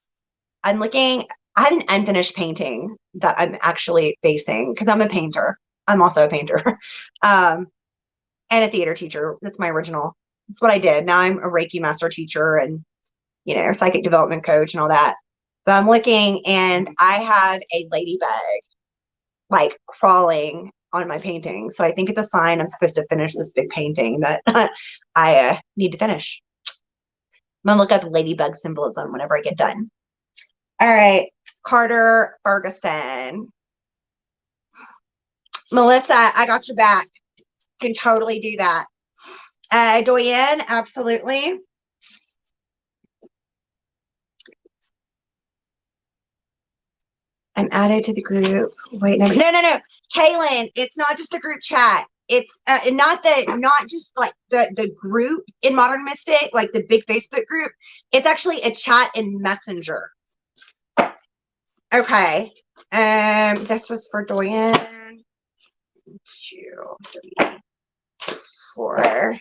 S1: I'm looking, I have an unfinished painting that I'm actually facing because I'm a painter. I'm also a painter and a theater teacher. That's my original. That's what I did. Now I'm a Reiki master teacher and, you know, psychic development coach and all that. But I'm looking and I have a ladybug like crawling on my painting. So I think it's a sign I'm supposed to finish this big painting that I need to finish. I'm gonna look up ladybug symbolism whenever I get done. All right, Carter Ferguson. Melissa, I got your back. Can totally do that. Doyen, absolutely. I'm added to the group. Wait, no. Kaylin, it's not just the group chat. It's not just like the group in Modern Mystic, like the big Facebook group. It's actually a chat in Messenger. Okay. This was for Doyen. 2, 3, 4,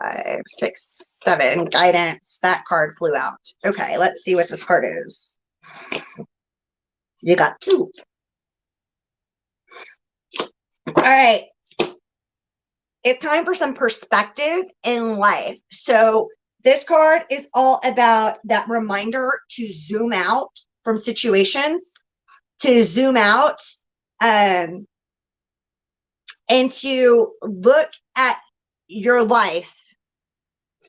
S1: 5, 6, 7. Guidance. That card flew out. Okay, let's see what this card is. You got 2. All right. It's time for some perspective in life. So this card is all about that reminder to zoom out from situations, to zoom out and to look at your life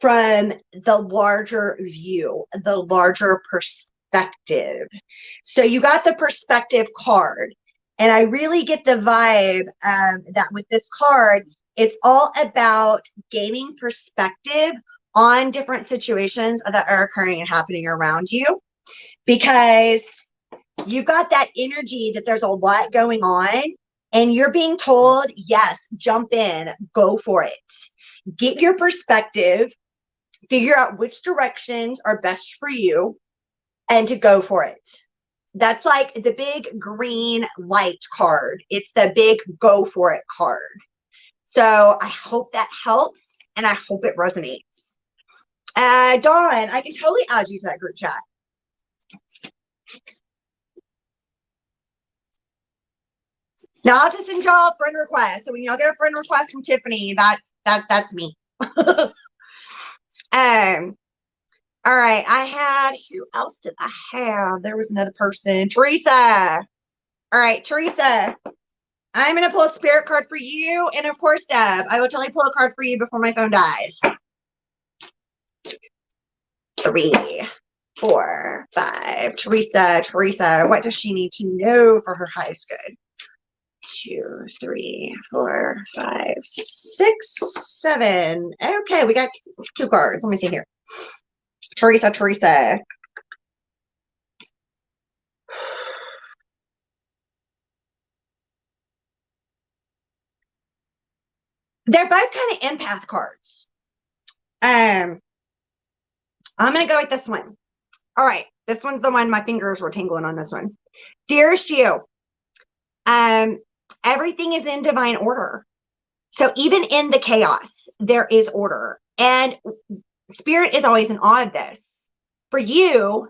S1: from the larger view, the larger perspective. So you got the perspective card. And I really get the vibe that with this card, it's all about gaining perspective on different situations that are occurring and happening around you. Because you've got that energy that there's a lot going on and you're being told, yes, jump in, go for it. Get your perspective, figure out which directions are best for you and to go for it. That's like the big green light card. It's the big go for it card. So I hope that helps and I hope it resonates. Dawn, I can totally add you to that group chat. Now I'll just send y'all a friend request. So when y'all get a friend request from Tiffany, that's me. All right, I had, who else did I have? There was another person, Teresa. All right, Teresa, I'm going to pull a spirit card for you. And of course, Deb, I will totally pull a card for you before my phone dies. 3, 4, 5. Teresa, what does she need to know for her highest good? 2, 3, 4, 5, 6, 7. Okay, we got 2 cards. Let me see here. Teresa. They're both kind of empath cards. I'm going to go with this one. All right. This one's the one my fingers were tingling on this one. Dearest you, everything is in divine order. So even in the chaos, there is order. And Spirit is always in awe of this. For you,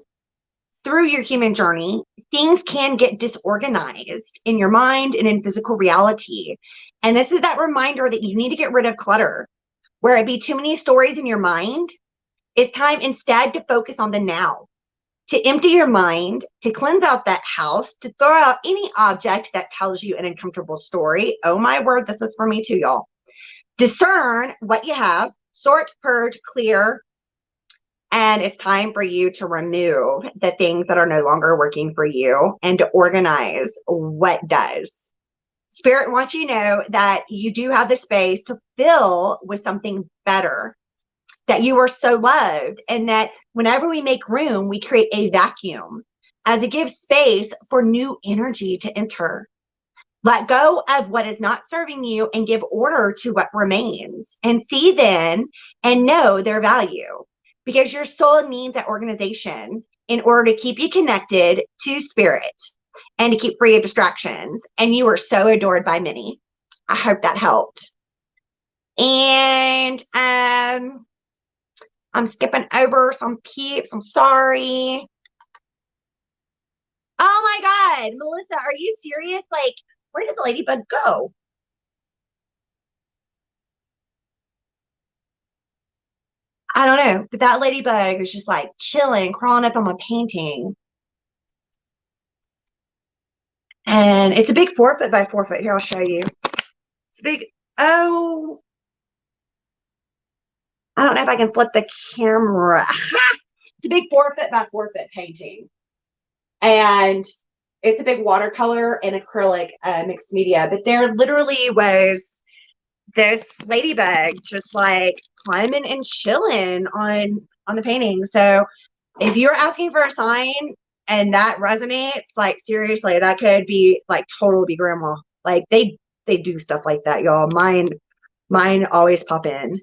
S1: through your human journey, things can get disorganized in your mind and in physical reality. And this is that reminder that you need to get rid of clutter. Where it be too many stories in your mind, it's time instead to focus on the now, to empty your mind, to cleanse out that house, to throw out any object that tells you an uncomfortable story. Oh my word, this is for me too, y'all. Discern what you have, sort, purge, clear, and it's time for you to remove the things that are no longer working for you and to organize what does. Spirit wants you to know that you do have the space to fill with something better. that you are so loved, and that whenever we make room, we create a vacuum as it gives space for new energy to enter. Let go of what is not serving you and give order to what remains, and see then and know their value, because your soul needs that organization in order to keep you connected to spirit and to keep free of distractions. And you are so adored by many. I hope that helped. And I'm skipping over some peeps. I'm sorry. Oh my God, Melissa, are you serious? Like, where did the ladybug go? I don't know, but that ladybug is just like chilling, crawling up on my painting. And it's a big 4 foot by 4 foot. Here, I'll show you. It's big. Oh, I don't know if I can flip the camera. It's a big 4 foot by 4 foot painting. And it's a big watercolor and acrylic mixed media. But there literally was this ladybug just like climbing and chilling on the painting. So if you're asking for a sign and that resonates, like seriously, that could be like totally be grandma. Like they do stuff like that, y'all. Mine always pop in.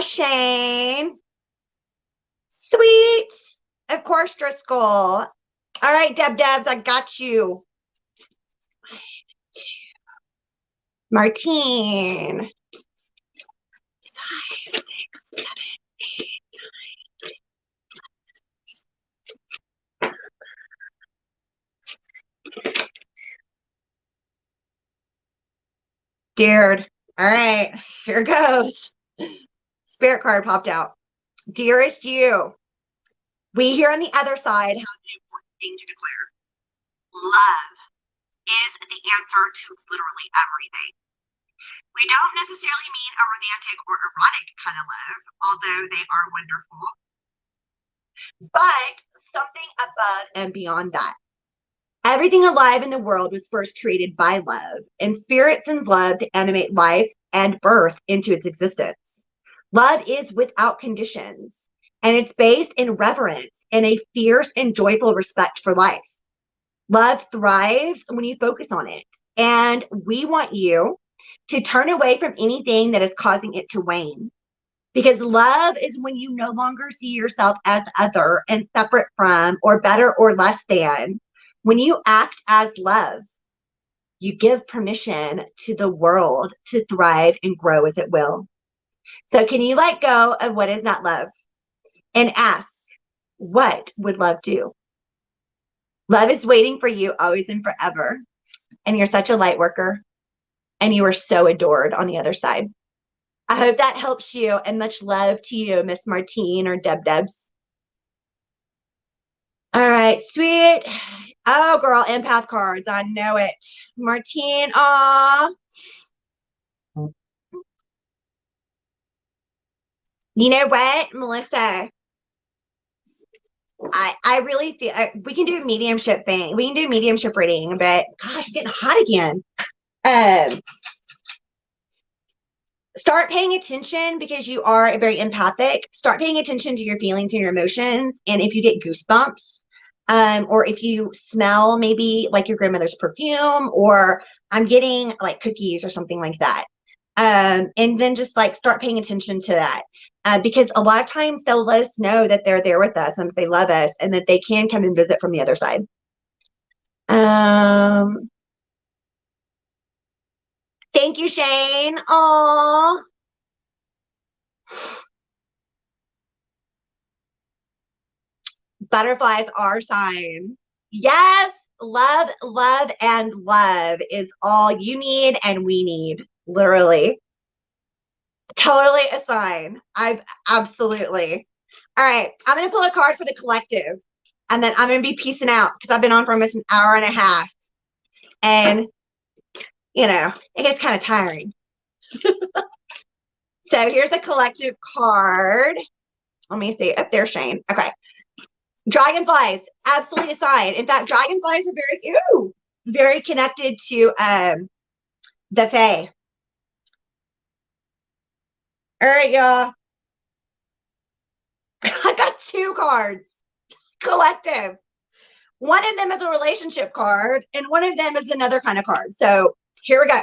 S1: Shane. Sweet. Of course, Driscoll. All right, Debs, I got you. Martine. 5, 6, 7, 8, 9. Dared. All right, here goes. Spirit card popped out. Dearest you, we here on the other side have an important thing to declare. Love is the answer to literally everything. We don't necessarily mean a romantic or erotic kind of love, although they are wonderful, but something above and beyond that. Everything alive in the world was first created by love, and spirit sends love to animate life and birth into its existence. Love is without conditions, and it's based in reverence and a fierce and joyful respect for life. Love thrives when you focus on it, and we want you to turn away from anything that is causing it to wane. Because love is when you no longer see yourself as other and separate from, or better or less than. When you act as love, you give permission to the world to thrive and grow as it will. So can you let go of what is not love and ask, what would love do? Love is waiting for you always and forever. And you're such a light worker. And you are so adored on the other side. I hope that helps you, and much love to you, Miss Martine or Debs. All right, sweet. Oh, girl, empath cards. I know it. Martine, aw. You know what, Melissa? I really feel we can do a mediumship thing. We can do a mediumship reading, but gosh, it's getting hot again. Start paying attention, because you are very empathic. Start paying attention to your feelings and your emotions. And if you get goosebumps, or if you smell maybe like your grandmother's perfume, or I'm getting like cookies or something like that. And then just like start paying attention to that. Because a lot of times they'll let us know that they're there with us and that they love us and that they can come and visit from the other side. Thank you, Shane. Aw. Butterflies are sign. Yes, love, love, and love is all you need and we need, literally. Totally a sign. I've absolutely. All right, I'm going to pull a card for the collective, and then I'm going to be peacing out because I've been on for almost an hour and a half. And, you know, it gets kind of tiring. So here's a collective card. Let me see. Up there, Shane. Okay. Dragonflies, absolutely a sign. In fact, dragonflies are very connected to the Fae. All right, y'all. I got 2 cards. Collective. One of them is a relationship card, and one of them is another kind of card. So here we go.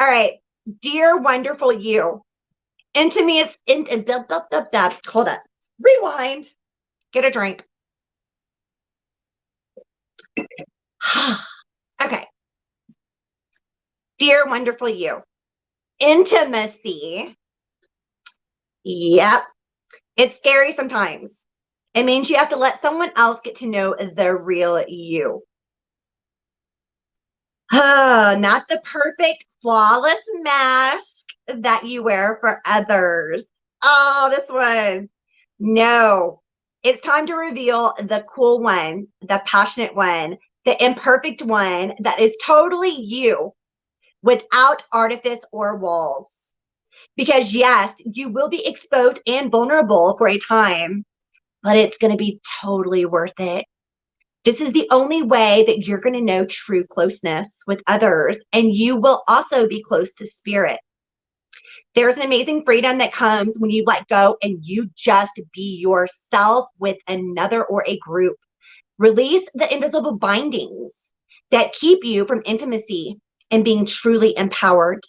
S1: All right. Dear wonderful you. Intimacy is hold up. Rewind. Get a drink. Okay. Dear wonderful you. Intimacy. Yep. It's scary sometimes. It means you have to let someone else get to know the real you. Not the perfect, flawless mask that you wear for others. Oh, this one. No, it's time to reveal the cool one, the passionate one, the imperfect one that is totally you without artifice or walls. Because yes, you will be exposed and vulnerable for a time, but it's going to be totally worth it. This is the only way that you're going to know true closeness with others, and you will also be close to spirit. There's an amazing freedom that comes when you let go and you just be yourself with another or a group. Release the invisible bindings that keep you from intimacy and being truly empowered.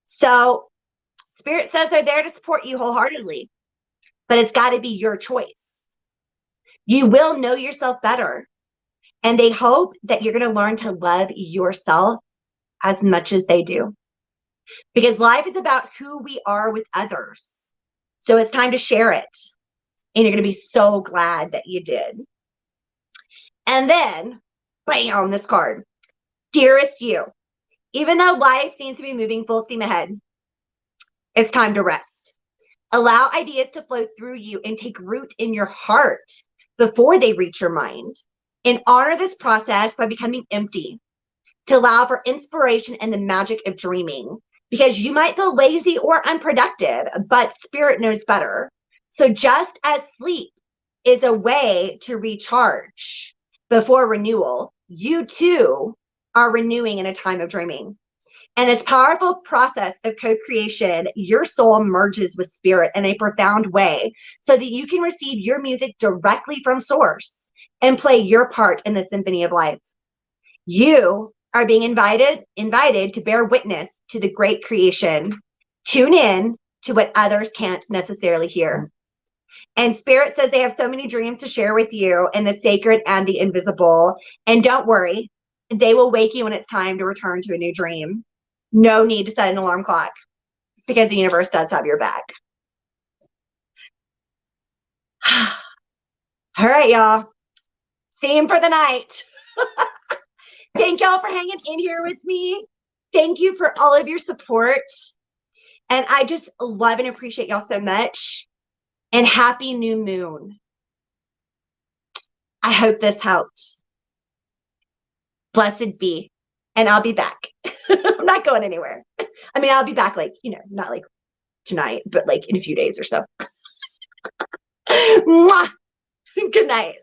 S1: So, Spirit says they're there to support you wholeheartedly, but it's got to be your choice. You will know yourself better, and they hope that you're going to learn to love yourself as much as they do. Because life is about who we are with others. So it's time to share it. And you're going to be so glad that you did. And then, bam, this card. Dearest you, even though life seems to be moving full steam ahead, it's time to rest. Allow ideas to flow through you and take root in your heart before they reach your mind. And honor this process by becoming empty to allow for inspiration and the magic of dreaming. Because you might feel lazy or unproductive, but spirit knows better. So just as sleep is a way to recharge before renewal, you too are renewing in a time of dreaming. And this powerful process of co-creation, your soul merges with spirit in a profound way so that you can receive your music directly from source and play your part in the symphony of life. You are being invited to bear witness to the great creation. Tune in to what others can't necessarily hear. And Spirit says they have so many dreams to share with you in the sacred and the invisible. And don't worry, they will wake you when it's time to return to a new dream. No need to set an alarm clock because the universe does have your back. All right, y'all. Theme for the night. Thank y'all for hanging in here with me. Thank you for all of your support. And I just love and appreciate y'all so much. And happy new moon. I hope this helped. Blessed be. And I'll be back. I'm not going anywhere. I mean, I'll be back like, not like tonight, but like in a few days or so. Mwah! Good night.